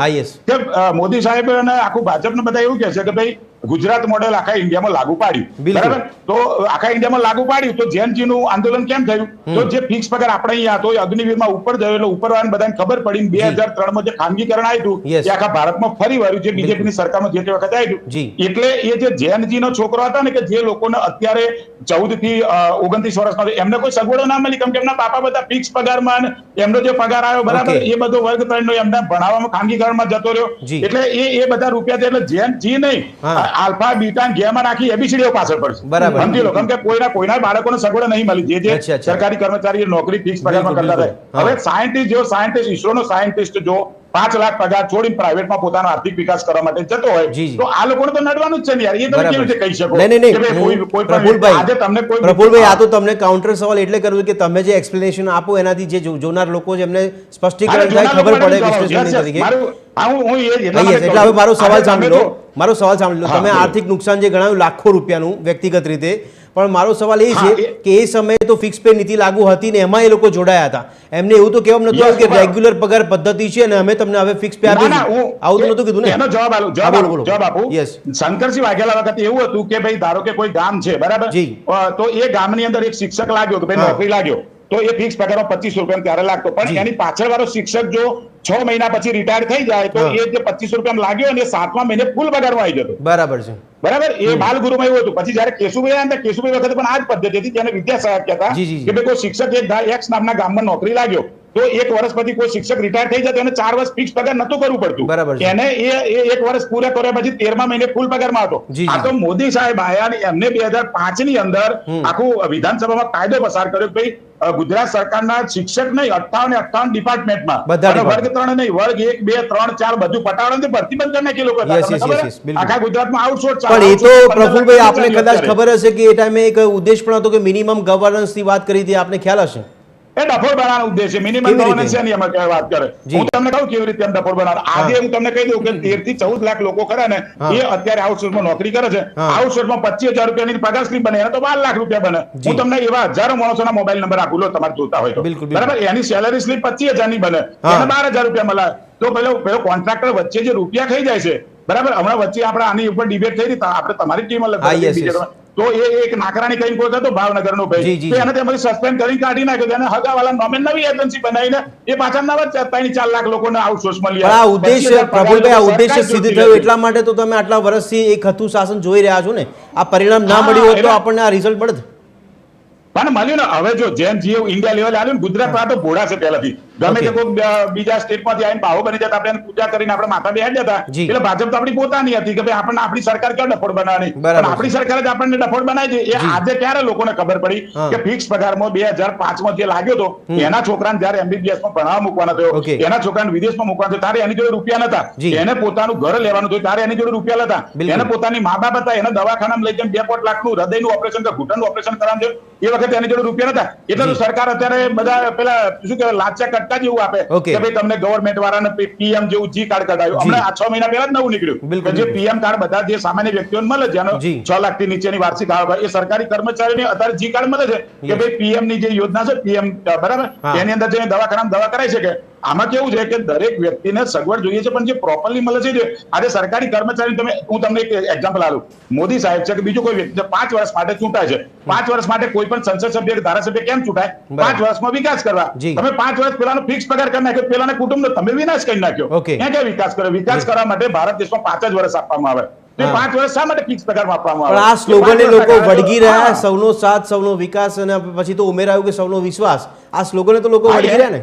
કે મોદી સાહેબ અને આખું ભાજપને બધા એવું કહે છે કે ભાઈ ગુજરાત મોડેલ આખા ઇન્ડિયામાં લાગુ પાડ્યું. બરાબર. તો આખા ઇન્ડિયામાં લાગુ પાડ્યું તો જેનજીનું આંદોલન કેમ થયું? તો જે ફિક્સ પગાર આપણે અહીંયા હતો એ અગ્નિવીરમાં ઉપર ગયો, એટલે ઉપરવાળાને બધાને ખબર પડી. 2003માં જે ખાનગીકરણ આવ્યું એ આખા ભારતમાં ફરી વળ્યું, જે બીજેપીની સરકારમાં જે તે વખતે આવ્યું. એટલે એ જે જેનજીનો છોકરો હતા ને, કે જે લોકોને અત્યારે 14 થી 29 વર્ષના એમને કોઈ સગવડો ના મળી, કેમ કે એમના બાપા બધા ફિક્સ પગારમાં, એમનો જે પગાર આવ્યો, બરાબર, એ બધો વર્ગ 3 નો એમને ભણાવવામાં ખાનગીકરણમાં જતો રહ્યો. એટલે એ બધા રૂપિયા, એટલે જેનજી નહીં, આલ્ફા બીટા ગેમા નાખી એબીસીડીઓ પાછળ પડશે. બરાબર. સમજી લો, કેમ કે કોઈના બાળકોને સગવડ નહીં મળી જે સરકારી કર્મચારી નોકરી ફિક્સ પગારમાં કરતા હતા. હવે સાયન્ટિસ્ટ ઈસરોનો સાયન્ટિસ્ટ જો 5 લાખ પગાર છોડીને પ્રાઇવેટમાં પોતાનો આર્થિક વિકાસ કરવા માટે જતો હોય તો આ લોકોને તો નડવાનું જ છે ને યાર. એ તમે કેવી રીતે કહી શકો? પ્રફુલભાઈ, આ તો તમને કાઉન્ટર સવાલ એટલે કરું કે તમે જે એક્સપ્લેનેશન આપો એનાથી જે જોનાર લોકો છે એમને સ્પષ્ટીકરણ થાય, ખબર પડે વિશ્લેષણ તરીકે. એટલે હવે મારો સવાલ સાંભળી લો. તમે આર્થિક નુકસાન જે ગણાવ્યું લાખો રૂપિયાનું વ્યક્તિગત રીતે, પણ મારો સવાલ એ છે કે એ સમયે તો ફિક્સ પે નીતિ લાગુ હતી ને એમાં એ લોકો જોડાયા હતા. એમને એવું તો કહેવામાં નતું કે રેગ્યુલર પગાર પદ્ધતિ છે અને અમે તમને હવે ફિક્સ પે આપીશું, આવું તો નતું કીધું ને? એનો જવાબ આપું. શંકરસિંહ વાઘેલા વખતે એવું હતું કે ભાઈ ધારો કે કોઈ ગામ છે, બરાબર, તો એ ગામની અંદર એક શિક્ષક લાગ્યો, ભાઈ નોકરી લાગ્યો, તો એ ફિક્સ પગારમાં 2500 રૂપિયા ત્યારે લાગતો. પણ એની પાછળ વાળો શિક્ષક જો 6 મહિના પછી રિટાયર થઈ જાય તો એ જે 2500 રૂપિયા લાગ્યો અને 7મા મહિને ફૂલ પગારમાં આવી જતો. બરાબર છે. બરાબર. એ બાલગુરુમાં એવું હતું. પછી જયારે કેશુભાઈ આવ્યા, કેશુભાઈ વખતે પણ આ જ પદ્ધતિ હતી, જેને વિદ્યા સહાયક કહેતા, કે ભાઈ કોઈ શિક્ષક એક એક્સ નામના ગામમાં નોકરી લાગ્યો તો 1 વર્ષ પછી કોઈ શિક્ષક રિટાયર થઈ જાય તો એને 4 વર્ષ ફિક્સ પગાર નતું કરવું પડતું, એને એ 1 વર્ષ પૂરા કર્યા પછી 13મા મહિને ફૂલ પગારમાં હતો. આ તો મોદી સાહેબ આયા એમને 2005 ની અંદર આખું વિધાનસભામાં કાયદો પસાર કર્યો કે ભાઈ ગુજરાત સરકારના શિક્ષક નહીં 58 ડિપાર્ટમેન્ટમાં વર્ગ 3 નહીં વર્ગ 1 2 3 4 બધું પટાવવાનું ભરતી બંધ કરી નાખી લોકો આખા ગુજરાતમાં આઉટસોર્સ. પણ એ તો પ્રફુલભાઈ આપને કદાચ ખબર હશે કે એ ટાઈમે એક ઉદ્દેશ પણ હતો કે મિનિમમ ગવર્નન્સ ની વાત કરી હતી, આપને ખ્યાલ હશે. એ ડફોડ બનાવવાનો ઉદ્દેશ છે, મિનિમમ ગવર્નન્સ ની અમે વાત કરે. હું તમને કહું કેવી રીતે ડફોડ બનાવવાનો. આજે હું તમને કહી દઉં કે 13 થી 14 લાખ લોકો ખરા ને એ અત્યારે આઉટસોર્સમાં નોકરી કરે છે. આઉટસોર્સમાં 25,000 રૂપિયાની પગાર સ્લીપ બને એને તો 12 લાખ રૂપિયા બને. હું તમને એવા હજારો માણસોના મોબાઈલ નંબર આપું, લો તમારે જોતા હોય તો, બરાબર. એની સેલરી સ્લીપ 25,000 ની બને, એને 12,000 રૂપિયા મળે. તો પેલો કોન્ટ્રાક્ટર વચ્ચે જે રૂપિયા ખાઈ જાય છે, બરાબર. હમણાં વચ્ચે આપણે આની ઉપર ડિબેટ થઈ હતી, આપણે તમારી ટીમ તો એ એક નાકરાણી કઈ કોઈ હતો ભાવનગરનો ભાઈ, તો એને તેમાંથી સસ્પેન્ડ કરી કાઢી નાખ્યો. એને હગાવાલા નોમેન નવી એજન્સી બનાવીને એ પાછા નવા 3-4 લાખ લોકોને આઉટસોર્સ મળી. આ ઉદ્દેશ્ય પ્રફુલભાઈ, આ ઉદ્દેશ્ય સિદ્ધ થયો એટલા માટે તો તમે આટલા વર્ષથી એક હતું શાસન જોઈ રહ્યા છો ને. આ પરિણામ ના મળ્યું હોત તો આપણને આ રિઝલ્ટ મળત. પણ મળ્યું ને. હવે જો જેમ જીઓ ઇન્ડિયા લેવલે આવ્યું ને, ગુજરાત તો ભોળા છે પહેલાથી. ગમે તે કોઈ બીજા સ્ટેટમાંથી આવીને ભાવો બની જતા, આપણે પૂજા કરીને આપણે માથા બેહાડી જતા. એટલે ભાજપ તો આપણી પોતાની હતી કે ભાઈ આપણને આપણી સરકાર ક્યાં ડફોડ બનાવવાની, પણ આપણી સરકારે જ આપણને ડફોડ બનાવી છે. એ આજે ક્યારે લોકોને ખબર પડી કે ફિક્સ પગારમાં 2005માં જે લાગ્યો હતો, એના છોકરાને જયારે MBBS માં ભણાવવા મૂકવાનો થયો, એના છોકરાને વિદેશમાં મૂકવાનો થયો, ત્યારે એની જોડે રૂપિયા નતા. એને પોતાનું ઘર લેવાનું થયું ત્યારે એની જોડે રૂપિયા નતા. એને પોતાની મા બાપ હતા, એને દવાખાનામાં લઈ જઈને 2 લાખનું હૃદયનું ઓપરેશન કે ઘૂંટણનું ઓપરેશન કરવાનું થયું, એ વખતે એની જોડે રૂપિયા નતા. એટલે સરકાર અત્યારે બધા પેલા શું કહેવાય લાચા કટકા જેવું આપે કે ભાઈ તમને ગવર્નમેન્ટ વાળાને PM જેવું જી કાર્ડ કઢાવ્યું. હમણાં આ 6 મહિના પહેલા જ નવું નીકળ્યું, જે PM કાર્ડ બધા જે સામાન્ય વ્યક્તિઓને મળે છે, જેનો 6 લાખથી નીચેની વાર્ષિક આવક, એ સરકારી કર્મચારીને અત્યારે જી કાર્ડ મળે છે કે ભાઈ PM ની જે યોજના છે PM, બરાબર, એની અંદર જઈને દવાખાનામાં દવા કરાઈ શકે. આમાં કેવું છે કે દરેક વ્યક્તિને સગવડ જોઈએ છે, પણ જે પ્રોપરલી મળે છે. આજે સરકારી કર્મચારી, હું તમને એક એક્ઝામ્પલ આપું. મોદી સાહેબ છે કે બીજું કોઈ વ્યક્તિ 5 વર્ષ માટે ચૂંટાય છે. 5 વર્ષ માટે કોઈ પણ સંસદ સભ્ય કે ધારાસભ્ય કેમ ચૂંટાય? 5 વર્ષમાં વિકાસ કરવા. તમે 5 વર્ષ પેલાનો ફિક્સ પગાર કરી નાખ્યો, પેલાના કુટુંબનો તમે વિનાશ કરી નાખ્યો. ક્યાં ક્યાં વિકાસ કર્યો? વિકાસ કરવા માટે ભારત દેશમાં 5 જ વર્ષ આપવામાં આવે. 5 વર્ષ શા માટે ફિક્સ પગાર આપવામાં આવે? આ સ્લોગને લોકો વળગી રહ્યા, સૌનો સાથ સૌનો વિકાસ, અને પછી તો ઉમેરાયું કે સૌનો વિશ્વાસ. આ સ્લોગને તો લોકો વળગી રહ્યા ને.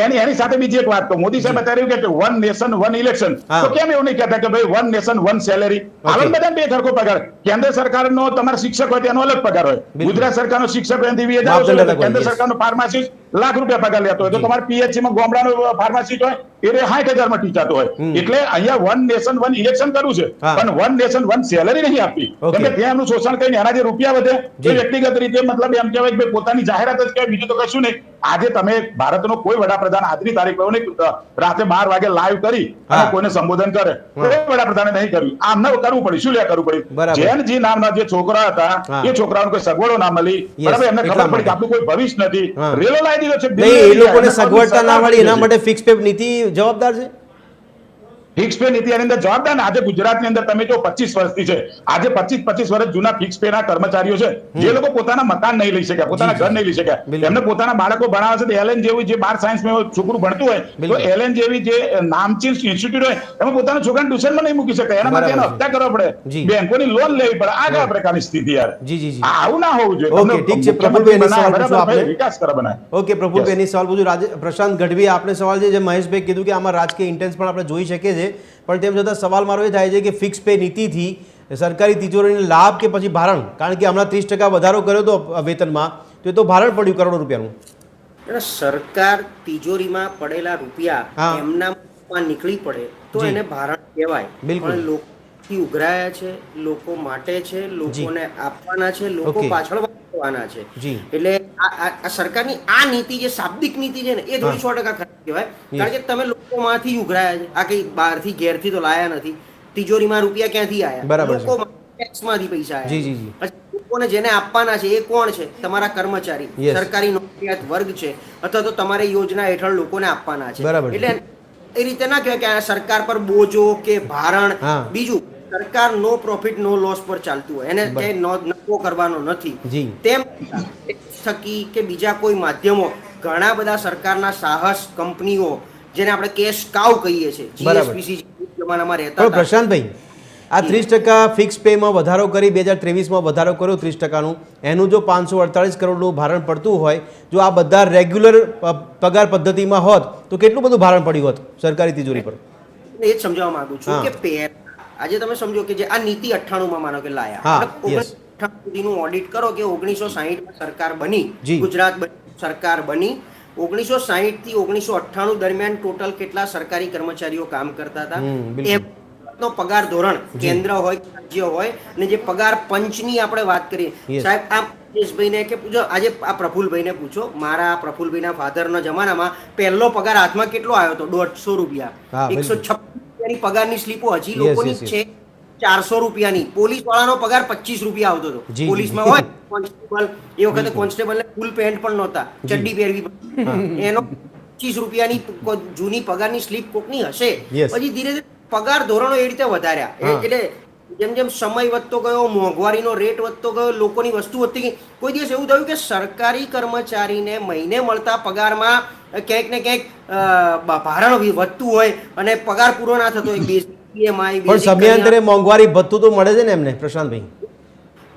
એની સાથે બીજી એક વાત તો મોદી સાહેબ બતાવ્યું કે 1 નેશન 1 ઇલેક્શન. તો કેમ એવું નહીં કહેતા કે ભાઈ 1 નેશન 1 સેલેરી? આવે બધા બે સરખો પગાર. કેન્દ્ર સરકારનો તમારો શિક્ષક હોય તેનો અલગ પગાર હોય. ગુજરાત સરકારનો શિક્ષક હોય 20,000, કેન્દ્ર સરકારનો ફાર્માસિસ્ટ લાખ રૂપિયા પગાર લેતો હોય, તો તમારે PHC માં ગામડાનો ફાર્માસિસ્ટ હોય એ 60,000 માં ટીચાતો હોય. એટલે અહીંયા 1 નેશન 1 ઇલેક્શન કરવું છે, પણ 1 નેશન 1 સેલેરી નહીં આપવી. કેમ કે ત્યાં એમનું શોષણ કરીને એના જે રૂપિયા વધે, જે વ્યક્તિગત રીતે મતલબ એમ કહેવાય કે પોતાની જાહેરાત જ કહેવાય, બીજું તો કશું નહીં. આજે તમે ભારતનો કોઈ વડાપ્રધાન આજની તારીખ રાતે 12 વાગે લાઈવ કરી અને કોઈને સંબોધન કરે, કોઈ વડાપ્રધાને નહીં કર્યું. આમને કરવું પડ્યું. શું લે કરવું પડ્યું? જૈનજી નામના જે છોકરા હતા, એ છોકરાઓને કોઈ સગવડો ના મળી, બરાબર. એમને ખબર પડી કે આપણું કોઈ ભવિષ્ય નથી, રેલો લાવી દીધો છે. એ લોકોને સગવડતા ના મળી, એના માટે ફિક્સ પે નીતિ જવાબદાર છે. ફિક્સ પે નીતિ એની અંદર જવાબદાર. આજે ગુજરાતની અંદર તમે જો 25 વર્ષથી છે, આજે 25 વર્ષ જૂના ફિક્સ પે ના કર્મચારીઓ છે, જે લોકો પોતાના મકાન નહીં લઈ શક્યા, પોતાના ઘર નહીં લઈ શક્યા, એમને પોતાના બાળકો ભણાવે છે. એલએન જેવી જે 12 સાયન્સમાં છોકરું ભણતું હોય, તો એલએન જેવી જે નામચીન ઇન્સ્ટિટ્યૂટ હોય, એમાં પોતાના છોકરાને ટ્યુશનમાં નહીં મૂકી શકાય. એના માટે એને હપ્તા કરવા પડે, બેંકોની લોન લેવી પડે. આ કયા પ્રકારની સ્થિતિ યાર? આવું ના હોવું જોઈએ. ઠીક છે પ્રફુલભાઈ, વિકાસ કરવા બનાવે. ઓકે પ્રફુલભાઈ, એની સવાલ પૂછું. પ્રશાંત ગઢવી, આપણે સવાલ છે જે મહેશભાઈ કીધું કે આમાં રાજકીય ઇન્ટેન્સ પણ આપણે જોઈ શકીએ છીએ, પણ તેમ છતાં સવાલ મારો એ થાય છે કે ફિક્સ પે નીતિથી સરકારી તિજોરીને લાભ કે પછી ભારણ? કારણ કે હમણાં 30% વધારો કર્યો હતો વેતનમાં, તો એ તો ભારણ પડ્યું કરોડો રૂપિયાનું. સરકાર તિજોરીમાં પડેલા રૂપિયા એમના નીકળી પડે તો એને ભારણ કહેવાય. પણ લોકોથી ઉઘરાયા છે, લોકો માટે છે, લોકોને આપવાના છે, લોકો પાછળ વાપરવાના છે. એટલે આ સરકારની આ નીતિ જે શાબ્દિક નીતિ છે ને, એ થોડી 100% ખરાબ કહેવાય. કારણ કે તમે લોકોમાંથી ઉઘરાયા છે. આ કઈ બહારથી ઘેરથી તો લાયા નથી. તિજોરીમાં રૂપિયા ક્યાંથી આયા? લોકો ટેક્સમાંથી પૈસા આયા. લોકોને જેને આપવાના છે એ કોણ છે? તમારા કર્મચારી, સરકારી નોકરિયાત વર્ગ છે, અથવા તો તમારે યોજના હેઠળ લોકોને આપવાના છે. એટલે એ રીતે ના કહેવાય કે આ સરકાર પર બોજો કે ભારણ. બીજું, સરકાર નો પ્રોફિટ નો લોસ પર ચાલતું હોય, એને ક્યાંય નફો કરવાનો નથી. તેમ થકી કે બીજા કોઈ માધ્યમો, ઘણા બધા સરકારના સાહસ કંપનીઓ, જેને આપણે કેશ કાઉ કહીએ છીએ, જીએસપીસી જમાનામાં રહેતા. પ્રશાંતભાઈ, આ 30% ફિક્સ પેમાં વધારો કરી 2023માં વધારો કર્યો 30%નું, એનું જો 548 કરોડનું ભારણ પડતું હોય, જો આ બધા રેગ્યુલર પગાર પદ્ધતિમાં હોત તો કેટલું બધું ભારણ પડ્યું હોત સરકારી તિજોરી પર? એ જ સમજાવવા માંગુ છું કે આજે તમે સમજો કે જે આ નીતિ 98માં માનો કે લાયા, 1998 સુધીનું ઓડિટ કરો કે 1960માં સરકાર બની, ગુજરાત સરકાર બની, 1960 થી 1998 દરમિયાન ટોટલ કેટલા સરકારી કર્મચારીઓ કામ કરતા હતા, એનો પગાર ધોરણ કેન્દ્ર હોય રાજ્ય હોય, અને જે પગાર પંચની આપણે વાત કરીએ સાહેબ, આ મહેશભાઈને કે પૂછો, આજે આ પ્રફુલભાઈને પૂછો, મારા પ્રફુલભાઈના ફાધરના જમાનામાં પહેલો પગાર હાથમાં કેટલો આવ્યો હતો? 150 રૂપિયા. 156 રૂપિયાની પગારની સ્લીપો હજી લોકોની છે, 400 રૂપિયાની. પોલીસ વાળાનો પગાર 25 રૂપિયા આવતો હતો. પોલીસમાં હોય કોન્સ્ટેબલ, એ વખતે કોન્સ્ટેબલ ને ફૂલ પેન્ટ પણ નહોતા, ચડ્ડી પહેરવી, એનો 25 રૂપિયાની જૂની પગારની સ્લીપ કોકની હશે. પછી ધીરે ધીરે પગાર ધોરણો એ રીતે વધાર્યા, એટલે જેમ જેમ સમય વધતો ગયો, મોંઘવારીનો રેટ વધતો ગયો, લોકોની વસ્તુ વધતી ગઈ. કોઈ દિવસ એવું થયું કે સરકારી કર્મચારીને મહિને મળતા પગારમાં ક્યાંક ને ક્યાંક ભારણ વધતું હોય અને પગાર પૂરો ના થતો હોય? પણ સમયાંતરે મોંઘવારી ભથ્થું તો મળે છે ને એમને, પ્રશાંતભાઈ.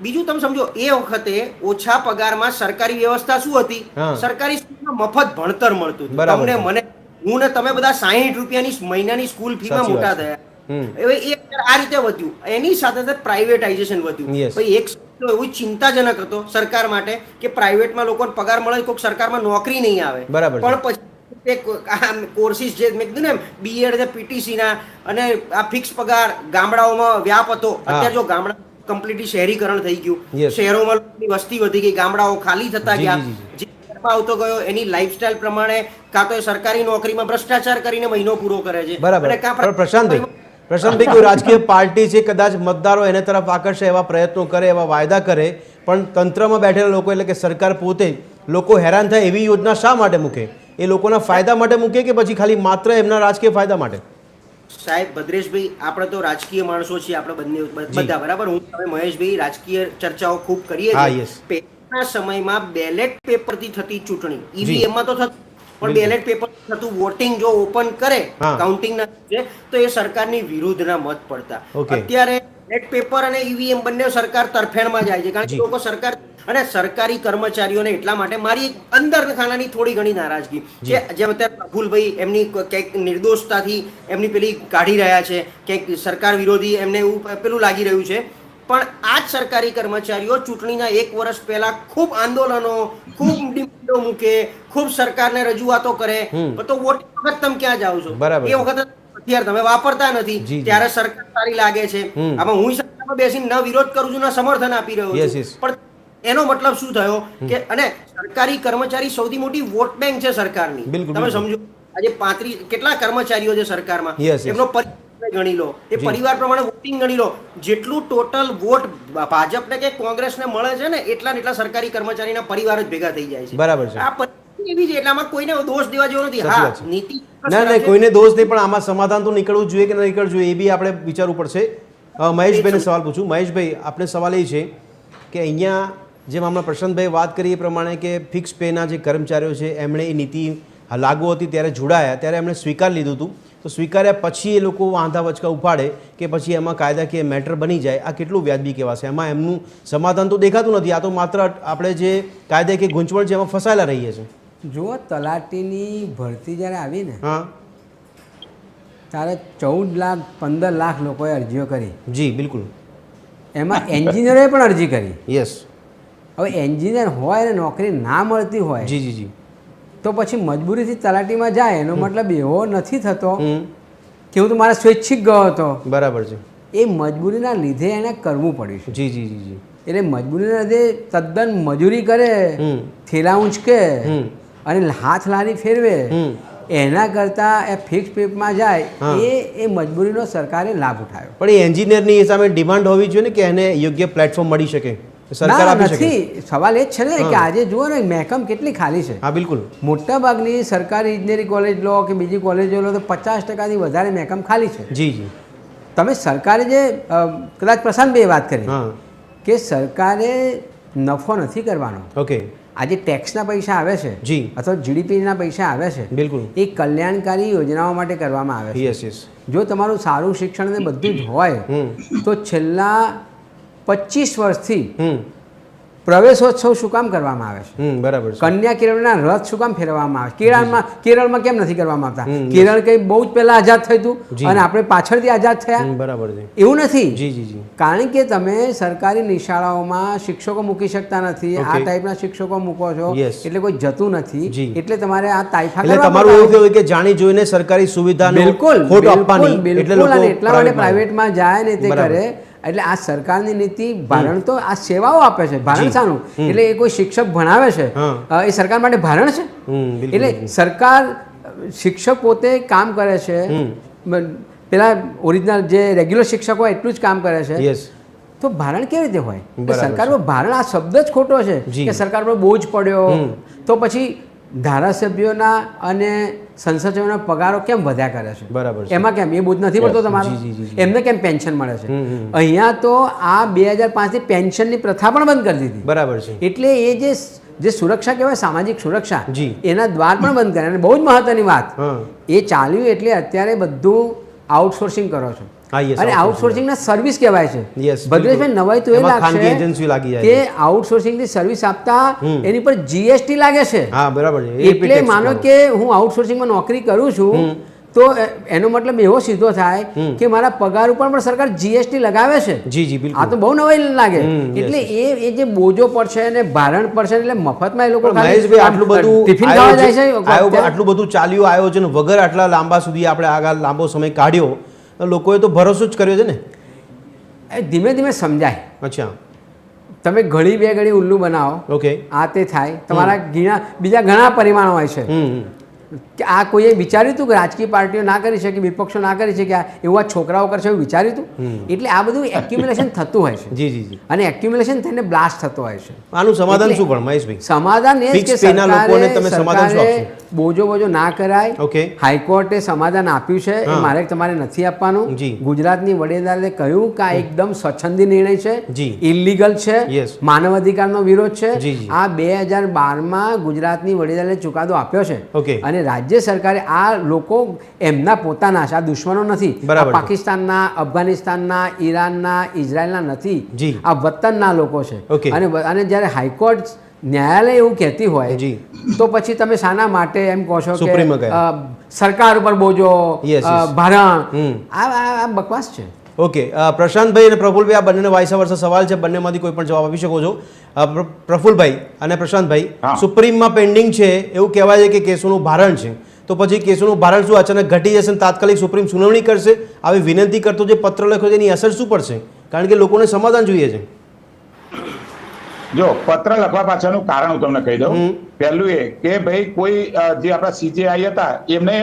બીજું તમે સમજો, એ વખતે ઓછા પગારમાં સરકારી વ્યવસ્થા શું હતી? સરકારી સ્કૂલમાં મફત ભણતર મળતું. તમને, મને, હું ને તમે બધા 60 રૂપિયાની મહિનાની સ્કૂલ ફીમાં મોટા થયા. હવે એ આ રીતે વધ્યું, એની સાથે સાથે પ્રાઇવેટાઇઝેશન વધ્યું. ભાઈ એક એવું ચિંતાજનક હતો સરકાર માટે કે પ્રાઇવેટમાં લોકોને પગાર મળે, કોઈક સરકારમાં નોકરી નહીં આવે. પણ પછી કોર્સિસ જે મેં કીધું ને, બીએડ ને પીટીસી ના, અને આ ફિક્સ પગાર ગામડાઓમાં વ્યાપ હતો. અત્યારે જો ગામડા કમ્પ્લીટલી શહેરીકરણ થઈ ગયું, શહેરોમાં વસ્તી વધી ગઈ, ગામડાઓ ખાલી થતા ગયા, જે આવતો ગયો એની લાઈફસ્ટાઈલ પ્રમાણે કાં તો સરકારી નોકરીમાં ભ્રષ્ટાચાર કરીને મહિનો પૂરો કરે છે. પ્રશાંતભાઈ, કોઈ રાજકીય પાર્ટી છે કદાચ મતદારો એને તરફ આકર્ષે એવા પ્રયત્નો કરે, એવા વાયદા કરે, પણ તંત્રમાં બેઠેલા લોકો એટલે કે સરકાર પોતે લોકો હેરાન થાય એવી યોજના શા માટે મૂકે? એ લોકોના ફાયદા માટે મૂકે કે પછી ખાલી માત્ર એમના રાજકીય ફાયદા માટે? સાહેબ ભદ્રેશભાઈ, આપણે તો રાજકીય માણસો છીએ, આપણે બંને બધા બરાબર. હું તમે મહેશભાઈ રાજકીય ચર્ચાઓ ખૂબ કરીએ છીએ. પહેલાના સમયમાં બેલેટ પેપરથી થતી ચૂંટણી, ઈવીએમમાં તો થતું, પણ બેલેટ પેપર થતું વોટિંગ જો ઓપન કરે કાઉન્ટિંગ ના તો એ સરકારની વિરુદ્ધના મત પડતા. અત્યારે બેલેટ પેપર અને ઈવીએમ બંને સરકાર તરફેણમાં જાય છે, કારણ કે લોકો સરકાર અને સરકારી કર્મચારીઓને એટલા માટે મારી અંદર ખાનાની થોડી ઘણી નારાજગી છે. જેમ અત્યારે પ્રફુલભાઈ એમની ક્યાંક નિર્દોષતાથી એમની પેલી કાઢી રહ્યા છે, ક્યાંક સરકાર વિરોધી એમને એવું પેલું લાગી રહ્યું છે. પણ આ જ સરકારી કર્મચારીઓ ચૂંટણીના 1 વર્ષ પહેલા ખૂબ આંદોલનો, ખૂબ ડિમાન્ડો મૂકે, ખૂબ સરકારને રજૂઆતો કરે, તો વોટિંગ વખત તમે ક્યાં જાઓ છો? એ વખતે અત્યારે તમે વાપરતા નથી, ત્યારે સરકાર સારી લાગે છે. આમાં હું સરકારમાં બેસીને ન વિરોધ કરું છું, ન સમર્થન આપી રહ્યો છું, પણ એનો મતલબ શું થયો કે, અને સરકારી કર્મચારી સૌથી મોટી વોટ બેંક છે સરકારની. તમે સમજો, આજે 35 કેટલા કર્મચારીઓ છે સરકારમાં, એમનો ગણી લો, એ પરિવાર પ્રમાણે વોટિંગ ગણી લો, જેટલું ટોટલ વોટ ભાજપને કે કોંગ્રેસને મળે છે ને, એટલા ને એટલા સરકારી કર્મચારીના પરિવાર જ ભેગા થઈ જાય છે. બરાબર છે. આ પરિસ્થિતિ એવી છે, એટલે આમાં કોઈને દોષ દેવા જેવો નથી. હા, નીતિ ના, કોઈને દોષ નહીં, પણ આમાં સમાધાન તો નીકળવું જોઈએ કે ન નીકળવું જોઈએ એ બી આપણે વિચારવું પડશે. મહેશભાઈને સવાલ પૂછું. મહેશભાઈ, આપણે સવાલ એ છે કે અહીંયા જેમ હમણાં પ્રશાંતભાઈ વાત કરી એ પ્રમાણે કે ફિક્સ પેના જે કર્મચારીઓ છે એમણે એ નીતિ લાગુ હતી ત્યારે જોડાયા, ત્યારે એમણે સ્વીકાર લીધું હતું, તો સ્વીકાર્યા પછી એ લોકો વાંધા વચકા ઉપાડે કે પછી એમાં કાયદાકીય મેટર બની જાય, આ કેટલું વ્યાજબી કહેવાશે? એમાં એમનું સમાધાન તો દેખાતું નથી. આ તો માત્ર આપણે જે કાયદાકીય ગૂંચવણ છે એમાં ફસાયેલા રહીએ છીએ. જુઓ, તલાટીની ભરતી જ્યારે આવી ને, ત્યારે 14 લાખ 15 લાખ લોકોએ અરજીઓ કરી. જી બિલકુલ. એમાં એન્જિનિયરોએ પણ અરજી કરી. યસ. હવે એન્જિનિયર હોય અને નોકરી ના મળતી હોય, જી જી જી, તો પછી મજબૂરીથી તલાટીમાં જાય, એનો મતલબ એવો નથી થતો કે હું તો મારા સ્વૈચ્છિક ગયો હતો. બરાબર છે. એ મજબૂરીના લીધે એને કરવું પડ્યું છે. જી જી જી જી. એટલે મજબૂરીના લીધે તદ્દન મજૂરી કરે, થેલા ઊંચકે અને હાથ લારી ફેરવે, એના કરતાં એ ફિક્સ પેપમાં જાય, એ મજબૂરીનો સરકારે લાભ ઉઠાવ્યો. પણ એ એન્જિનિયરની સામે ડિમાન્ડ હોવી જોઈએ ને કે એને યોગ્ય પ્લેટફોર્મ મળી શકે, સરકાર આપી શકે. સવાલ એ જ છે ને કે આજે જુઓ ને, મહેકમ કેટલી ખાલી છે. હા બિલકુલ. મોટાભાગની સરકારી ઇજનેરી કોલેજ લો કે બીજી કોલેજો લો તો 50%થી વધારે મહેકમ ખાલી છે. જી જી. તમે સરકારે જે કદાચ પ્રશાંતભાઈએ વાત કરી કે સરકારે નફો નથી કરવાનો, ઓકે, આજે ટેક્સના પૈસા આવે છે જી અથવા જીડીપીના પૈસા આવે છે બિલકુલ એ કલ્યાણકારી યોજનાઓ માટે કરવામાં આવે છે. Yes yes. જો તમારું સારું શિક્ષણ ને બધું જ હોય તો છેલ્લા 25 વર્ષથી પ્રવેશોત્સવ શું કામ કરવામાં આવે છે? બરાબર. કન્યા કેળવણીના રથ શું કામ ફેરવવામાં આવે? કેરળમાં કેમ નથી કરવામાં આવતા? કેરળ કઈ બહુ જ પહેલા આઝાદ થયું હતું અને આપણે પાછળથી આઝાદ થયા. બરાબર છે. એવું નથી. જી જી જી. કારણ કે તમે સરકારી નિશાળાઓમાં શિક્ષકો મૂકી શકતા નથી, આ ટાઈપના શિક્ષકો મૂકો છો એટલે કોઈ જતું નથી, એટલે તમારે આ તાઇફા એટલે તમારું એવું કહેવું કે જાણી જોઈને સરકારી સુવિધાનો બિલકુલ ખોટ આપવાની એટલે લોકો એટલા માટે પ્રાઇવેટમાં જાય ને તે કરે. એટલે આ સરકારની નીતિ ભારણ તો આ સેવાઓ આપે છે. ભારણ શાનું? એટલે એ કોઈ શિક્ષક ભણાવે છે એ સરકાર માટે ભારણ છે? એટલે સરકાર શિક્ષક પોતે કામ કરે છે, પેલા ઓરિજિનલ જે રેગ્યુલર શિક્ષકો હોય એટલું જ કામ કરે છે, તો ભારણ કેવી રીતે હોય? સરકાર પર ભારણ આ શબ્દ જ ખોટો છે કે સરકાર પર બોજ પડ્યો. તો પછી ધારાસભ્યોના અને સંસદોના પગારો કેમ વધ્યા કરે છે? બરાબર. એમાં કેમ એ બોજ નથી પડતો તમારો? એમને કેમ પેન્શન મળે છે? અહીંયા તો આ 2005 થી પેન્શનની પ્રથા પણ બંધ કરી દીધી. બરાબર છે. એટલે એ જે સુરક્ષા કહેવાય સામાજિક સુરક્ષા એના દ્વાર પણ બંધ કર્યા. અને બહુ જ મહત્વની વાત એ ચાલ્યું એટલે અત્યારે બધું આઉટસોર્સિંગ કરો છો અને આઉટસોર્સિંગ ના સર્વિસ કહેવાય છે. ભદ્રેશભાઈ નવાઈ તો એ લાગશે કે આઉટસોર્સિંગ ની સર્વિસ આપતા એની પર જીએસટી લાગે છે. એટલે માનો કે હું આઉટસોર્સિંગમાં નોકરી કરું છું તો એનો મતલબ એવો સીધો થાય કે મારા પગાર ઉપર પણ સરકાર જીએસટી લગાવે છે. આ તો બહુ નવાઈ લાગે. એટલે એ જે બોજો પડશે ને ભારણ પડશે એટલે મફતમાં એ લોકો આટલું બધું ટિફિન ખાવા જાય છે. આટલું બધું ચાલ્યું આયોજન વગર આટલા લાંબા સુધી આપણે આગળ લાંબો સમય કાઢ્યો, લોકોએ તો ભરોસો જ કર્યો છે ને. ધીમે ધીમે સમજાય. અચ્છા. તમે ઘડી બે ઘડી ઉલ્લુ બનાવો, ઓકે, આ તે થાય. તમારા બીજા ઘણા પરિમાણો હોય છે કે આ કોઈએ વિચાર્યું હતું કે રાજકીય પાર્ટીઓ ના કરી શકે, વિપક્ષો ના કરી શકે, એવું આ છોકરાઓ કરશે એવું વિચાર્યું હતું? એટલે આ બધું એક્યુમ્યુલેશન થતું હોય છે. જી જી જી. અને એક્યુમ્યુલેશન થઈને બ્લાસ્ટ થતો હોય છે. આનું સમાધાન શું પણ મહેશભાઈ? સમાધાન એ જ કે સરકારે બોજો ના કરાય. ઓકે. હાઈકોર્ટે સમાધાન આપ્યું છે, એ મારે તમારે નથી આપવાનું. ગુજરાતની વડી અદાલતે કહ્યું કે આ એકદમ સ્વચ્છંદી નિર્ણય છે, ઇલીગલ છે, માનવ અધિકારનો વિરોધ છે. આ 2012માં ગુજરાતની વડી અદાલતે ચુકાદો આપ્યો છે. ઓકે. અને રાજ્ય સરકારે આ લોકો એમના પોતાના છે, આ દુશ્મનો નથી. પાકિસ્તાનના, અફઘાનિસ્તાનના, ઈરાનના, ઇઝરાયલના નથી, આ વતનના લોકો છે. અને જ્યારે હાઈકોર્ટ ન્યાયાલય એવું કહેતી હોય તો પછી તમે શાના માટે એમ કહો છો કે સરકાર ઉપર બોજો, ભારણ? આ બકવાસ છે. ઓકે. પ્રશાંતભાઈ અને પ્રફુલભાઈ, આ બંનેનો વાઇસ વર્સા સવાલ છે, બંનેમાંથી કોઈ પણ જવાબ આપી શકો છો. પ્રફુલભાઈ અને પ્રશાંતભાઈ, સુપ્રીમમાં પેન્ડિંગ છે એવું કહેવાય છે કે કેસોનું ભારણ છે, તો પછી કેસોનું ભારણ શું અચાનક ઘટી જશે અને તાત્કાલિક સુપ્રીમ સુનાવણી કરશે? આવી વિનંતી કરતો જે પત્ર લખ્યો છે એની અસર શું પડશે? કારણ કે લોકોને સમાધાન જોઈએ છે. જો પત્ર લખવા પાછળનું કારણ હું તમને કહી દઉં. પહેલું એ કે ભાઈ કોઈ જે આપણા સીજેઆઈ હતા એમને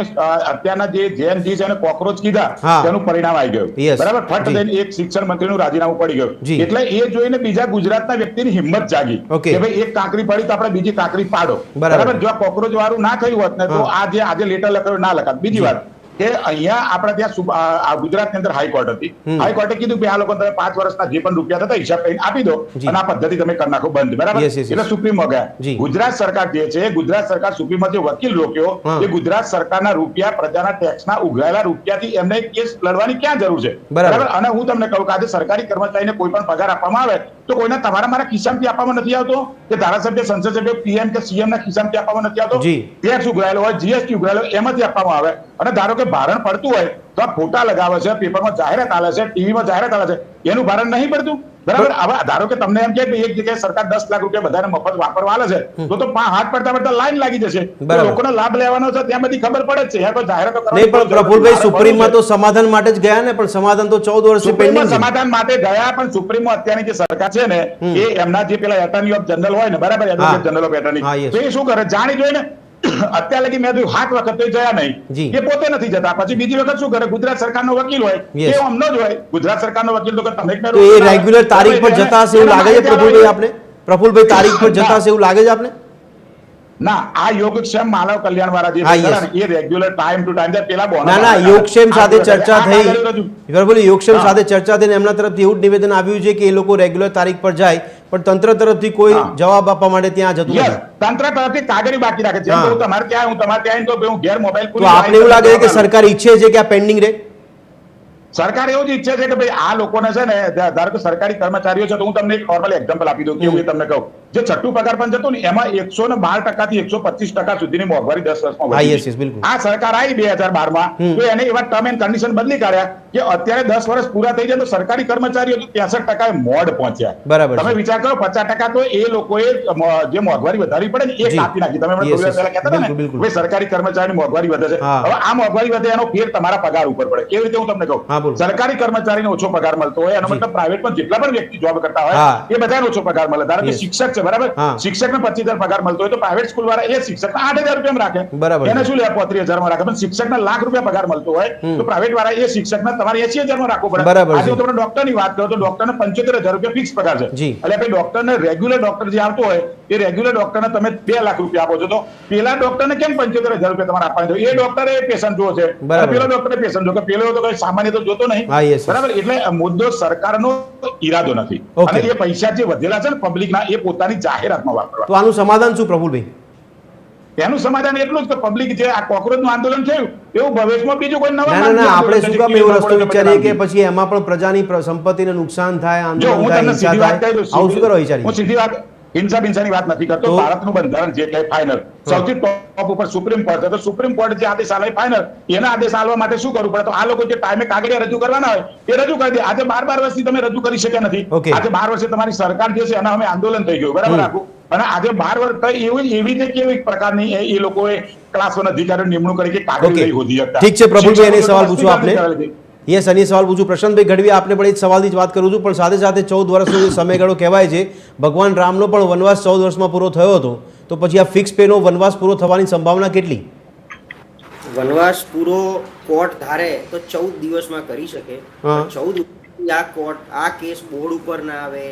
અત્યારના જે જેએનજી છે અને કોકરોચ કીધા તેનું પરિણામ આવી ગયું. બરાબર. ફટ દઈને એક શિક્ષણ મંત્રીનું રાજીનામું પડી ગયું. એટલે એ જોઈને બીજા ગુજરાતના વ્યક્તિની હિંમત જાગી કે ભાઈ એક કાંકરી પડી તો આપણે બીજી કાંકરી પાડો. બરાબર. જો આ કોકરોચ વાળું ના થયું હોત ને તો આ જે આજે લેટર લખાયું ના લખાત. બીજી વાત કે અહીંયા આપણે ત્યાં ગુજરાતની અંદર હાઈકોર્ટ હતી. હાઈકોર્ટે કીધું કે આ લોકો તમે 5 વર્ષના જે પણ રૂપિયા થતા હિસાબ કરીને આપી દો અને આ પદ્ધતિ તમે કરી નાખો બંધ. બરાબર. એટલે સુપ્રીમમાં ગયા. ગુજરાત સરકાર જે છે, ગુજરાત સરકાર સુપ્રીમમાં જે વકીલ રોક્યો એ ગુજરાત સરકારના રૂપિયા, પ્રજાના ટેક્સના ઉઘરાયેલા રૂપિયાથી એમને કેસ લડવાની ક્યાં જરૂર છે? બરાબર. અને હું તમને કહું કે આજે સરકારી કર્મચારીને કોઈ પણ પગાર આપવામાં આવે તો કોઈને તમારા મારા ખિસ્સામાંથી આપવામાં નથી આવતો કે ધારાસભ્ય, સંસદ સભ્ય, પીએમ કે સીએમ ના ખિસ્સામાંથી આપવામાં નથી આવતો. ટેક્સ ઉઘરાયેલો હોય, જીએસટી ઉઘરાયેલો એમાંથી આપવામાં આવે. અને ધારો કે ભારણ પડતું હોય તો આ ફોટા લગાવે છે, પેપરમાં જાહેરાત આવે છે, ટીવીમાં જાહેરાત આવે છે, એનું ભારણ નહીં પડતું. બરાબર. હવે ધારો કે તમને એમ કે એક જગ્યાએ સરકાર 10 લાખ રૂપિયા બધાને મફત વાપરવા આલે છે તો હાથ પડતા પડતા લાઈન લાગી જશે. લોકોને લાભ લેવાનો છે ત્યાં બધી ખબર પડે જ છે. જાહેરાતો કરવાની પણ પ્રફુલભાઈ સુપ્રીમમાં તો સમાધાન માટે જ ગયા ને, પણ સમાધાન તો 14 વર્ષથી પેન્ડિંગ છે. સમાધાન માટે ગયા પણ સુપ્રીમમાં અત્યારની જે સરકાર છે ને એ એમના જે પેલા એટર્ની ઓફ જનરલ હોય ને, બરાબર, એડવોકેટ જનરલ ઓફ એટર્ની, તો એ શું કરે જાણી જોઈને અત્યાર લગી મેં 7 વખત તો જયા નહીં, એ પોતે નથી જતા. પછી બીજી વખત શું કરે, ગુજરાત સરકારનો વકીલ હોય એ અમનો જ હોય. ગુજરાત સરકારનો વકીલ તો તમે એ રેગ્યુલર તારીખ પર જતા હશે એવું લાગે છે પ્રફુલભાઈ આપને? પ્રફુલભાઈ તારીખ પર જતા હશે એવું લાગે છે આપને? ના, આ યોગક્ષેમ માનવ કલ્યાણ વાળા જે એ રેગ્યુલર ટાઈમ ટુ ટાઈમ પેલા બોનસ. ના, યોગક્ષેમ સાથે ચર્ચા થઈ, યોગક્ષેમ સાથે ચર્ચા થઈને એમના તરફથી એવું નિવેદન આવ્યું છે કે એ લોકો રેગ્યુલર તારીખ પર જાય પણ તંત્ર તરફથી કોઈ જવાબ આપવા માટે ત્યાં જતું નથી. તંત્ર તરફથી કાગળી બાકી રાખે છે. તમારે ત્યાં હું તમારે ત્યાં તો હું ઘેર મોબાઈલ તો આપને એવું લાગે કે સરકાર ઈચ્છે છે કે આ પેન્ડિંગ રહે? સરકાર એવું જ ઈચ્છે છે કે ભાઈ આ લોકોને છે ને, ધારો કે સરકારી કર્મચારીઓ છે, તો હું તમને એક નોર્મલ એક્ઝામ્પલ આપી દઉં કેવું એ તમને કહું. જે છઠ્ઠું પગાર પણ જતું ને એમાં 112% થી 125% સુધીની મોંઘવારી 10 વર્ષમાં વધી. આ સરકાર આવી 2012 માં, તો એને એવા ટર્મ એન્ડ કન્ડિશન બદલી કાઢ્યા કે અત્યારે 10 વર્ષ પૂરા થઈ જાય તો સરકારી કર્મચારીઓ 63% મોડ પહોંચ્યા. બરાબર. તમે વિચાર કરો, 50% તો એ લોકોએ જે મોંઘવારી વધારવી પડે ને એ કાપી નાખી. તમે મને થોડી વાર પહેલા કહેતા હતા ને ભાઈ સરકારી કર્મચારીની મોંઘવારી વધે છે. હવે આ મોંઘવારી વધે એનો ફેર તમારા પગાર ઉપર પડે. કેવી રીતે હું તમને કહું, સરકારી કર્મચારીને ઓછો પગાર મળતો હોય, એનો મતલબ પ્રાઇવેટમાં જેટલા પણ વ્યક્તિ જોબ કરતા હોય એ બધાને ઓછો પગાર મળે. ધારો કે શિક્ષક છે, બરાબર, શિક્ષકને 25,000 પગાર મળતો હોય તો પ્રાઇવેટ સ્કૂલ વાળા એ શિક્ષકને 8,000 રૂપિયા રાખે. એને શું લે 35,000 માં રાખે. પણ શિક્ષકને લાખ રૂપિયા પગાર મળતો હોય તો પ્રાઇવેટ વાળા એ શિક્ષકને તમારે 80,000 માં રાખવો પડે. આજે હું તમને ડોક્ટર ની વાત કરું તો ડોક્ટરને 75,000 રૂપિયા ફિક્સ પગાર છે. એટલે આપણે ડોક્ટરને રેગ્યુલર ડોક્ટર જે આવતો હોય એ રેગ્યુલર ડોક્ટરને તમે 2 લાખ રૂપિયા આપો છો, તો પેલા ડોક્ટરને કેમ 75,000 રૂપિયા તમારે આપવાના છે? એ ડોક્ટરે પેશન્ટ જોવો છે, પેલો ડોક્ટરે પેશન્ટ જો, પેલો તો કોઈ સામાન્ય તો જોતો નહીં, બરાબર. એટલે મુદ્દો સરકારનો ઈરાદો નથી, અને એ પૈસા જે વધેલા છે ને પબ્લિકના, એ પોતાની જાહેરાતમાં વાપરવા. તો આનું સમાધાન શું પ્રફુલભાઈ? એનું સમાધાન એટલું જ કે પબ્લિક જે આ કોકરોચનું આંદોલન થયું એવું ભવિષ્યમાં બીજું કોઈ નવા આપણે શું કામ એવો રસ્તો વિચારીએ કે પછી એમાં પણ પ્રજાની સંપત્તિને નુકસાન થાય, આંદોલન થાય, હિંસા થાય? આવું શું કરો વિચારી? હું સીધી વાત હિંસાની વાત નથી કરતો. ભારતનું બંધારણ જે કહે ફાઇનલ, સૌથી ટોપ ઉપર સુપ્રીમ કોર્ટ છે, તો સુપ્રીમ કોર્ટ જે આદેશ આલે ફાઇનલ, એના આદેશ આલવા માટે શું કરવું પડે? તો આ લોકો જે ટાઈમે કાગળિયા રજૂ કરવાના હોય એ રજૂ કરી દે. આજે 12 વર્ષથી તમે રજૂ કરી શક્યા નથી. આજે 12 વર્ષે તમારી સરકાર જે છે એના અમે આંદોલન થઈ ગયું, બરાબર આખું. અને આજે 12 વર્ષ એવી રીતે કેવી પ્રકારની એ લોકોએ ક્લાસ 1 અધિકારીઓ નિમણૂક કરી કે કાગળ લઈ હોધી શકતા. ઠીક છે પ્રફુલભાઈ, એને સવાલ પૂછું આપને. યસ, અને સવાલ પૂછું પ્રશાંતભાઈ ગઢવી, આપને પણ એ સવાલની જ વાત કરું છું, પણ સાથે સાથે 14 વર્ષનો જે સમયગાળો કહેવાય છે, ભગવાન રામનો પણ વનવાસ 14 વર્ષમાં પૂરો થયો હતો, તો પછી આ ફિક્સ પેનો વનવાસ પૂરો થવાની સંભાવના કેટલી? વનવાસ પૂરો કોર્ટ ધારે તો 14 દિવસમાં કરી શકે. 14 આ કેસ બોર્ડ ઉપર ના આવે,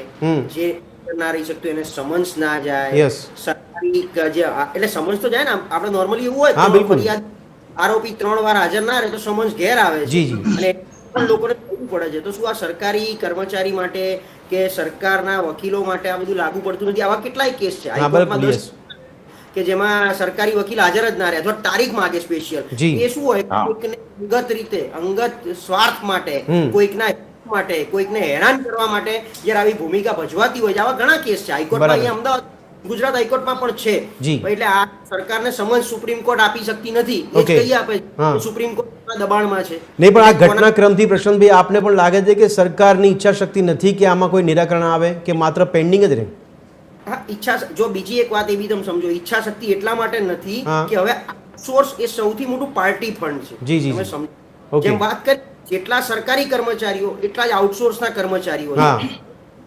જે ના રહી શકતો એને સમન્સ ના જાય. સરકારી જે એટલે સમન્સ તો જાય ને, આપણે નોર્મલી એવું હોય ફરિયાદ આરોપી 3 વાર હાજર ના રહે તો સમન્સ ઘેર આવે છે, અને પણ લોકોને ખબર પડે છે. તો શું આ સરકારી કર્મચારી માટે કે સરકારના વકીલો માટે આ બધું લાગુ પડતું નથી? આવા કેટલાય કેસ છે હાઈકોર્ટમાં 10 કે જેમાં સરકારી વકીલ હાજર જ ના રહે અથવા તારીખ માંગે સ્પેશિયલ. એ શું હોય, કોઈકને અંગત રીતે, અંગત સ્વાર્થ માટે, કોઈકના માટે, કોઈકને હેરાન કરવા માટે જ્યારે આવી ભૂમિકા ભજવાતી હોય છે, આવા ઘણા કેસ છે હાઈકોર્ટમાં. અહીંયા અમદાવાદ ગુજરાત હાઈકોર્ટમાં પણ છે. એટલે આ સરકારને સમન્સ સુપ્રીમ કોર્ટ આપી શકતી નથી, એ કહી આપે સુપ્રીમ કોર્ટના દબાણમાં છે. નહીં, પણ આ ઘટનાક્રમથી પ્રશાંતભાઈ આપને પણ લાગે છે કે સરકારની ઈચ્છા શક્તિ નથી કે આમાં કોઈ નિરાકરણ આવે, કે માત્ર પેન્ડિંગ જ રહે? હા, ઈચ્છા. જો બીજી એક વાત એવી તમે સમજો, ઈચ્છા શક્તિ એટલા માટે નથી કે હવે આઉટસોર્સ એ સૌથી મોટું પાર્ટી ફંડ છે. તમે સમજો, જેમ વાત કરી જેટલા સરકારી કર્મચારીઓ એટલા જ આઉટસોર્સના કર્મચારીઓ છે.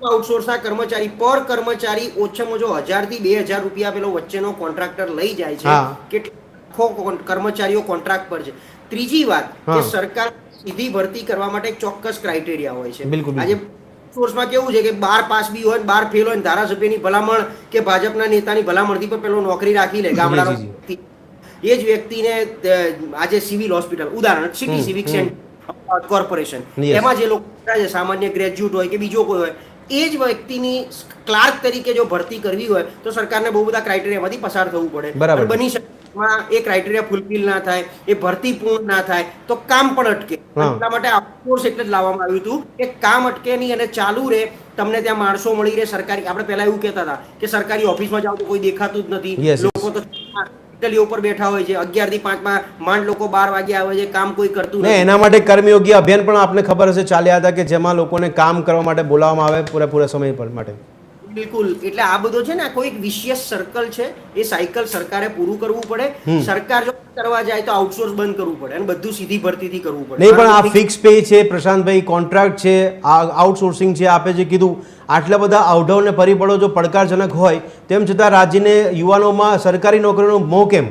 આઉટસોર્સના કર્મચારી પર કર્મચારી ઓછામાં ઓછો 1000 થી 2000 રૂપિયા પેલો વચ્ચેનો કોન્ટ્રાક્ટર લઈ જાય છે. કેટલા કર્મચારીઓ કોન્ટ્રાક્ટ પર છે. ત્રીજી વાત કે સરકાર સીધી ભરતી કરવા માટે એક ચોક્કસ ક્રાઇટેરિયા હોય છે. આજે આઉટસોર્સમાં કેવું છે કે 12 પાસ બી હોય, 12 ફેલ હોય, ધારાસભ્યની ભલામણ કે ભાજપના નેતાની ભલામણથી પણ પેલો નોકરી રાખી લે ગામડાનો. એ જ વ્યક્તિને આજે સિવિલ હોસ્પિટલ, ઉદાહરણ સિટી સિવિક સેન્ટર કોર્પોરેશન, એમાં જે લોકો સામાન્ય ગ્રેજ્યુએટ હોય કે બીજો કોઈ હોય, એ જ વ્યક્તિની ક્લાર્ક તરીકે જો ભરતી કરવી હોય તો સરકારને બહુ બધા ક્રાઇટેરિયામાંથી પસાર થવું પડે. બની શકે એ ક્રાઇટેરિયા ફૂલફિલ ના થાય, એ ભરતી પૂર્ણ ના થાય તો કામ પણ અટકે. એટલા માટે આઉટસોર્સ એટલે જ લાવવામાં આવ્યું હતું કે કામ અટકે નહીં અને ચાલુ રહે. તમને ત્યાં માણસો મળી રહે. સરકારી, આપણે પહેલા એવું કહેતા હતા કે સરકારી ઓફિસમાં જાવ તો કોઈ દેખાતું જ નથી, લોકો તો ઉપર બેઠા હોય છે, 11 થી 5 માં માંડ લોકો 12 વાગે આવે છે, કામ કોઈ કરતું નથી. એના માટે કર્મયોગી અભિયાન પણ આપને ખબર હશે ચાલ્યા હતા કે જેમાં લોકોને કામ કરવા માટે બોલાવવામાં આવે પૂરેપૂરા સમય પર માટે. બિલકુલ. એટલે આ બધો છે ને, કોઈ વિશિયસ સર્કલ છે, એ સાયકલ સરકારે પૂરું કરવું પડે. સરકાર જો કરવા જાય તો આઉટસોર્સ બંધ કરવું પડે અને બધું સીધી ભરતીથી કરવું પડે. નહીં, પણ આ ફિક્સ પે છે પ્રશાંતભાઈ, કોન્ટ્રાક્ટ છે, આ આઉટસોર્સિંગ છે, આપે જે કીધું, આટલા બધા અવઢવ અને પરિબળો જો પડકારજનક હોય તેમ છતાં રાજ્યને યુવાનોમાં સરકારી નોકરીનો મોહ કેમ?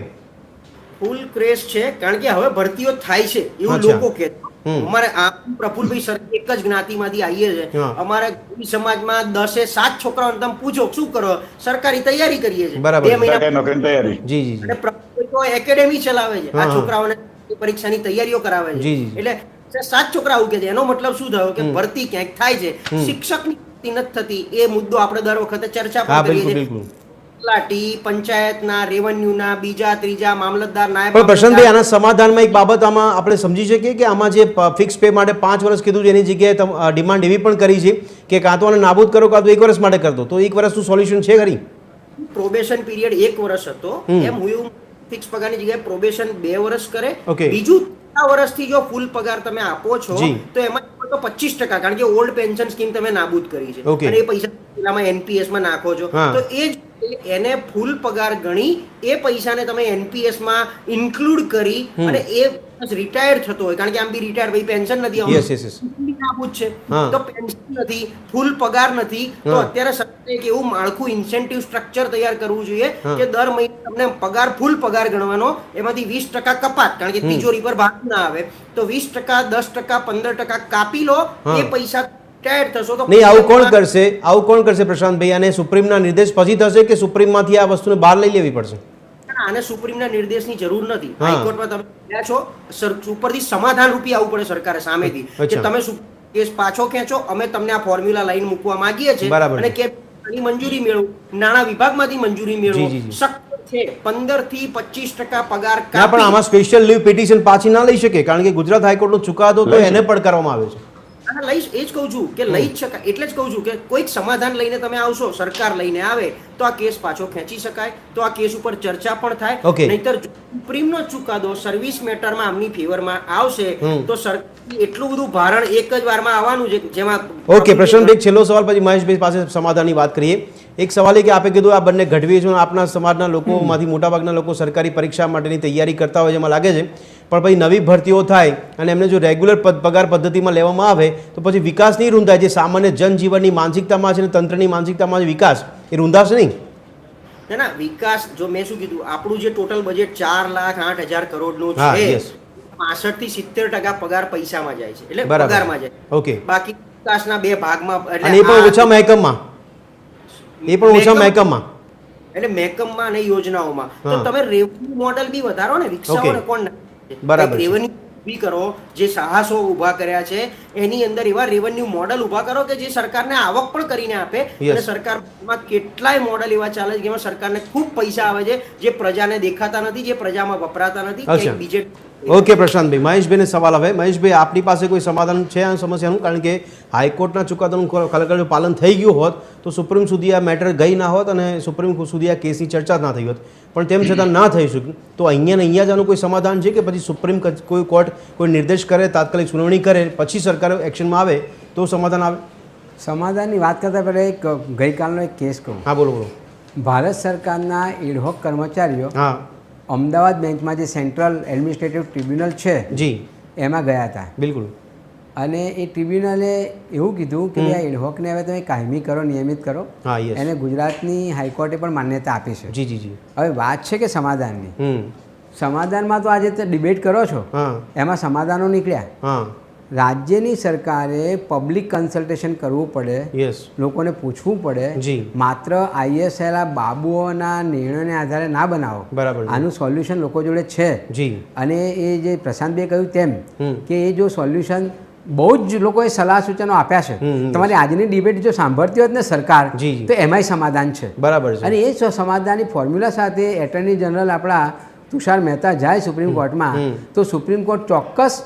ફૂલ ક્રેઝ છે, કારણ કે હવે ભરતીઓ થાય છે એવું લોકો કહે. અમારે પ્રફુલભાઈ સર એક જ જ્ઞાતિમાંથી આવીએ છે. અમારે સમાજમાં 10-7 છોકરાઓને તમે પૂછો શું કરો, સરકારી તૈયારી કરીએ છીએ, 2 મહિના નોકરીની તૈયારી. જી જી. અને પ્રફુલભાઈ તો એકેડેમી ચલાવે છે, આ છોકરાઓને પરીક્ષાની તૈયારીઓ કરાવે છે. એટલે 7 છોકરા આવું કે છે. એનો મતલબ શું થયો કે ભરતી ક્યાંક થાય છે. શિક્ષકની નથી થતી એ મુદ્દો આપણે દર વખતે ચર્ચા પણ કરીએ છીએ. તલાટી, પંચાયતના, રેવન્યુના, બીજા ત્રીજા મામલતદાર, નાયબ. પણ પ્રશાંતભાઈ, આના સમાધાનમાં એક બાબત આમાં આપણે સમજી શકીએ કે આમાં જે ફિક્સ પે માટે 5 વર્ષ કીધું છે એની જગ્યાએ ડિમાન્ડ એવી પણ કરી છે કે કાં તો આને નાબૂદ કરો કાં તો 1 વર્ષ માટે કરતો, તો 1 વર્ષનું સોલ્યુશન છે ખરી? પ્રોબેશન પીરિયડ 1 વર્ષ હતો, એમ હું ફિક્સ પગારની જગ્યાએ પ્રોબેશન 2 વર્ષ કરે. બીજું 3 વર્ષથી જો ફૂલ પગાર તમે આપો છો તો એમાં તો 25%, કારણ કે ઓલ્ડ પેન્શન સ્કીમ તમે નાબૂદ કરી છે અને એ પૈસા પેલામાં એનપીએસ માં નાખો છો, તો એ એને ફૂલ પગાર ગણી એ પૈસાને તમે એનપીએસ માં ઇન્ક્લુડ કરી અને એ રિટાયર થતો હોય, કારણ કે આમ બી રિટાયર ભાઈ પેન્શન નથી નાબૂદ છે, તો પેન્શન નથી, ફૂલ પગાર નથી, તો અત્યારે સરકારે એક એવું માળખું ઇન્સેન્ટિવ સ્ટ્રક્ચર તૈયાર કરવું જોઈએ કે દર મહિને તમને પગાર ફૂલ પગાર ગણવાનો, એમાંથી 20% કપાત, કારણ કે તિજોરી પર ભાગ ના આવે, તો 20%, 10%, 15% કાપી લો, એ પૈસા નહીં. આવું કોણ કરશે? આવું કોણ કરશે પ્રશાંતભાઈ? અને સુપ્રીમના નિર્દેશ પછી થશે કે સુપ્રીમમાંથી આ વસ્તુને બહાર લઈ લેવી પડશે? આને સુપ્રીમના નિર્દેશની જરૂર નથી. હાઈકોર્ટમાં તમે ગયા છો, ઉપરથી સમાધાન રૂપી આવવું પડે સરકારે સામેથી કે તમે કેસ પાછો ખેંચો, અમે તમને આ ફોર્મ્યુલા લાઈન મૂકવા માંગીએ છીએ અને કે મંજૂરી મેળવો, નાણાં વિભાગમાંથી મંજૂરી મેળવો. શક્ય છે 15 થી 25% પગાર કાપી. પણ આમાં સ્પેશિયલ લીવ પિટિશન પાછી ના લઈ શકે, કારણ કે ગુજરાત હાઈકોર્ટનો ચુકાદો તો એને પડકારવામાં આવે છે. લઈશ એ જ કહું છું કે લઈ જ શકાય, એટલે જ કહું છું કે કોઈક સમાધાન લઈને તમે આવશો, સરકાર લઈને આવે તો આ કેસ પાછો ખેંચી શકાય, તો આ કેસ ઉપર ચર્ચા પણ થાય. નહીતર સુપ્રીમનો ચુકાદો સર્વિસ મેટરમાં આમની ફેવરમાં આવશે તો સરકાર એટલું બધું ભારણ એક જ વારમાં આવવાનું છે જેમાં. ઓકે પ્રશાંતભાઈ, છેલ્લો સવાલ પછી મહેશભાઈ પાસે સમાધાનની વાત કરીએ. એક સવાલ એ કે આપે કીધું આ બંને ઘડવી છે, આપણા સમાજના લોકોમાંથી મોટાભાગના લોકો સરકારી પરીક્ષા માટેની તૈયારી કરતા હોય એમાં લાગે છે, પણ પછી નવી ભરતીઓ થાય અને એમને જો રેગ્યુલર પગાર પદ્ધતિમાં લેવામાં આવે તો પછી વિકાસ નહીં રૂંધાય. જે સામાન્ય જનજીવનની માનસિકતામાં છે અને તંત્રની માનસિકતામાં જે વિકાસ એ રૂંધાશે નહીં. ના, વિકાસ જો મેં શું કીધું, આપણું જે ટોટલ બજેટ 4,08,000 કરોડનું છે, 65 થી 70% પગાર પૈસામાં જાય છે, એટલે પગારમાં જાય. ઓકે, બાકી વિકાસના 2 ભાગમાં, અને એ પણ ઓછા મહેકમમાં, એટલે મહેકમમાં અને યોજનાઓમાં. તો તમે રેવન્યુ મોડલ બી વધારો ને, વિકસાવો ને. કોણ બરાબર રેવન્યુ ઊભી કરો, જે સાહસો ઊભા કર્યા છે એની અંદર એવા રેવન્યુ મોડલ ઊભા કરો કે જે સરકારને આવક પણ કરીને આપે. અને સરકારમાં કેટલાય મોડલ એવા ચાલે છે કે એમાં સરકારને ખૂબ પૈસા આવે છે જે પ્રજાને દેખાતા નથી, જે પ્રજામાં વપરાતા નથી. બીજે ઓકે પ્રશાંતભાઈ, મહેશભાઈને સવાલ હવે. મહેશભાઈ, આપની પાસે કોઈ સમાધાન છે આ સમસ્યાનું? કારણ કે હાઈકોર્ટના ચુકાદાનું ખરેખર જો પાલન થઈ ગયું હોત તો સુપ્રીમ સુધી આ મેટર ગઈ ના હોત અને સુપ્રીમ સુધી આ કેસની ચર્ચા ના થઈ હોત, પણ તેમ છતાં ના થઈ શક્યું. તો અહીંયા જ આનું કોઈ સમાધાન છે કે પછી સુપ્રીમ કોઈ કોર્ટ કોઈ નિર્દેશ કરે, તાત્કાલિક સુનાવણી કરે, પછી સરકાર એક્શનમાં આવે તો સમાધાન આવે? સમાધાનની વાત કરતાં પહેલાં એક ગઈકાલનો એક કેસ કહું. હા, બોલો બોલો. ભારત સરકારના એડહોક કર્મચારીઓ અમદાવાદ બેન્ચમાં જે સેન્ટ્રલ એડમિનિસ્ટ્રેટિવ ટ્રિબ્યુનલ છે જી એમાં ગયા હતા. બિલકુલ. અને એ ટ્રિબ્યુનલે એવું કીધું કે આ એડહોકને હવે તમે કાયમી કરો, નિયમિત કરો. એને ગુજરાતની હાઈકોર્ટે પણ માન્યતા આપી છે. જી જી જી. હવે વાત છે કે સમાધાનની, સમાધાનમાં તો આજે ડિબેટ કરો છો એમાં સમાધાનો નીકળ્યા. રાજ્યની સરકારે પબ્લિક કન્સલ્ટેશન કરવું પડે, લોકોને પૂછવું પડે. માત્ર આઈએસએલ બાબુઓના નિર્ણયને આધારે ના બનાવો. બરાબર. આનું સોલ્યુશન લોકો જોડે છે. અને એ જે પ્રશાંતભાઈ કહ્યું તેમ કે એ જો સોલ્યુશન બહુ જ લોકોએ સલાહ સૂચનો આપ્યા છે. તમારી આજની ડિબેટ જો સાંભળતી હોત ને સરકાર તો એમાંય સમાધાન છે. બરાબર. અને એ સમાધાનની ફોર્મ્યુલા સાથે એટર્ની જનરલ આપણા તુષાર મહેતા જાય સુપ્રીમ કોર્ટમાં તો સુપ્રીમ કોર્ટ ચોક્કસ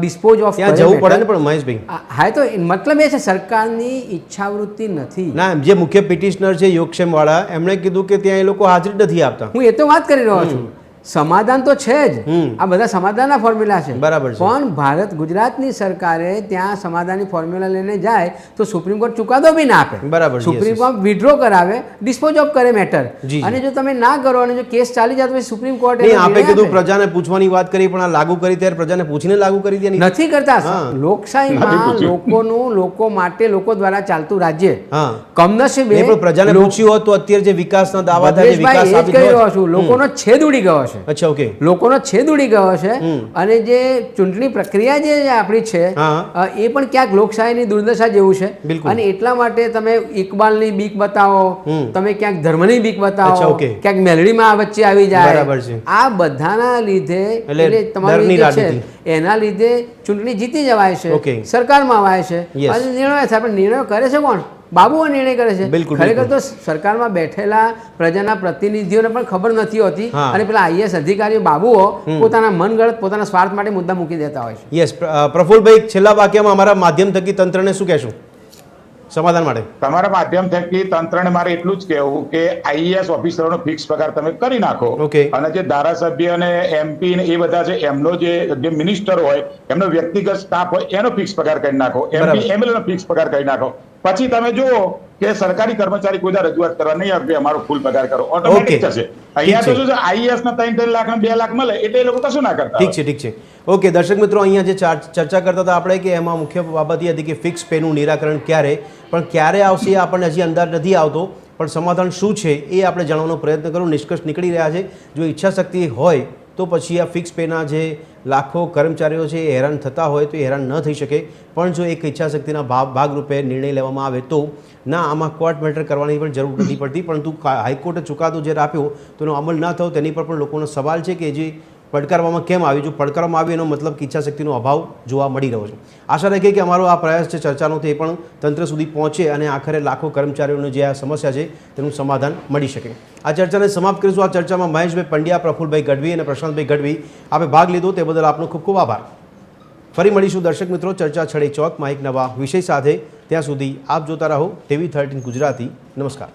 ડિસ્પોઝ ઓફ ત્યાં જવું પડે ને. પણ મહેશભાઈ, હા, તો મતલબ એ છે સરકારની ઈચ્છાવૃત્તિ નથી. ના, જે મુખ્ય પિટિશનર છે યોગક્ષેમ વાળા, એમણે કીધું કે ત્યાં એ લોકો હાજરી નથી આપતા. હું એ તો વાત કરી રહ્યો છું. સમાધાન તો છે જ, આ બધા સમાધાનના ફોર્મ્યુલા છે. બરાબર છે. પણ ગુજરાતની સરકારે ત્યાં સમાધાનની ફોર્મ્યુલા લઈને જાય તો સુપ્રીમ કોર્ટ ચુકાદો બી ના આપે. બરાબર. સુપ્રીમ કોર્ટ વિડ્રો કરાવે, ડિસ્પોઝ ઓફ કરે મેટર. અને જો તમે ના કરો અને જો કેસ ચાલી જાય તો સુપ્રીમ કોર્ટ આપે કીધું પ્રજાને પૂછવાની વાત કરી, પણ આ લાગુ કરી ત્યારે પ્રજાને પૂછીને લાગુ કરી દે નથી કરતા. લોકશાહીમાં લોકોનું લોકો માટે લોકો દ્વારા ચાલતું રાજ્ય. કમનસીબે પ્રજાને પૂછ્યું હોત તો અત્યારે જે વિકાસના દાવા થાય, વિકાસ સાબિત કરી રહ્યો છું, લોકોનો છેદ ઉડી ગયો છે. અચ્છા, ઓકે. લોકોનો છેદ ઉડી ગયો છે. અને જે ચૂંટણી પ્રક્રિયા જે આપણી છે એ પણ ક્યાંક લોકશાહીની દુર્દશા જેવું છે. અને એટલા માટે તમે ઇકબાલની બીક બતાવો, તમે ક્યાંક ધર્મની બીક બતાવો, ક્યાંક મેલડીમાં વચ્ચે આવી જાય. આ બધાના લીધે તમારી છે એના લીધે ચૂંટણી જીતી જવાય છે, સરકારમાં અવાય છે અને નિર્ણય થાય. પણ નિર્ણય કરે છે કોણ? બાબુઓ નિર્ણય કરે છે. બિલકુલ, ખરેખર તો સરકારમાં બેઠેલા પ્રજાના પ્રતિનિધિઓને પણ ખબર નથી હોતી અને પેલા આઈએએસ અધિકારીઓ બાબુઓ પોતાના મનગળત પોતાના સ્વાર્થ માટે મુદ્દા મૂકી દેતા હોય છે. યસ, પ્રફુલભાઈ, છેલ્લા વાક્યમાં અમારા માધ્યમ થકી તંત્રને શું કહેશું સમાધાન માટે? તમારા માધ્યમ થકી તંત્રને મારે એટલું જ કહેવું કે આઈએએસ ઓફિસરોનો ફિક્સ પગાર તમે કરી નાખો અને જે ધારાસભ્ય અને એમપી ને એ બધા છે એમનો જે મિનિસ્ટર હોય એમનો વ્યક્તિગત સ્ટાફ હોય એનો ફિક્સ પગાર કરી નાખો, એમપી એમએલએ નો ફિક્સ પગાર કરી નાખો. પછી તમે જુઓ કે સરકારી કર્મચારી કોઈ રજૂઆત કરવા નહીં આવે અમારો ફૂલ પગાર કરો, ઓટોમેટિક થશે. અહીંયા તો શું છે, આઈએએસ ના 3 લાખ ને 2 લાખ મળે એટલે એ લોકો કશું ના કરતા. ઠીક છે. ઓકે દર્શક મિત્રો, અહીંયા જે ચર્ચા કરતા હતા આપણે કે એમાં મુખ્ય બાબત એ હતી કે ફિક્સ પેનું નિરાકરણ ક્યારે આવશે એ આપણને હજી અંદાજ નથી આવતો, પણ સમાધાન શું છે એ આપણે જાણવાનો પ્રયત્ન કરો. નિષ્કર્ષ નીકળી રહ્યા છે. જો ઈચ્છા શક્તિ હોય તો પછી આ ફિક્સ પેના જે લાખો કર્મચારીઓ છે એ હેરાન થતા હોય તો એ હેરાન ન થઈ શકે, પણ જો એક ઈચ્છાશક્તિના ભાગરૂપે નિર્ણય લેવામાં આવે તો ના, આમાં કોર્ટ મેટર કરવાની પણ જરૂર નથી પડતી, પરંતુ હાઈકોર્ટે ચુકાદો જ્યારે આપ્યો તો એનો અમલ ના થયો તેની પર પણ લોકોનો સવાલ છે કે જે પડકારવામાં કેમ આવ્યું. જો પડકારવામાં આવ્યું એનો મતલબ કે ઈચ્છાશક્તિનો અભાવ જોવા મળી રહ્યો છે. આશા રાખીએ કે અમારો આ પ્રયાસ છે ચર્ચાનો તે પણ તંત્ર સુધી પહોંચે અને આખરે લાખો કર્મચારીઓની જે આ સમસ્યા છે તેનું સમાધાન મળી શકે. આ ચર્ચાને સમાપ્ત કરીશું. આ ચર્ચામાં મહેશભાઈ પંડ્યા, પ્રફુલભાઈ ગઢવી અને પ્રશાંતભાઈ ગઢવી આપે ભાગ લીધો તે બદલ આપનો ખૂબ ખૂબ આભાર. ફરી મળીશું દર્શક મિત્રો ચર્ચા છડે ચોકમાં એક નવા વિષય સાથે. ત્યાં સુધી આપ જોતા રહો TV13 ગુજરાતી. નમસ્કાર.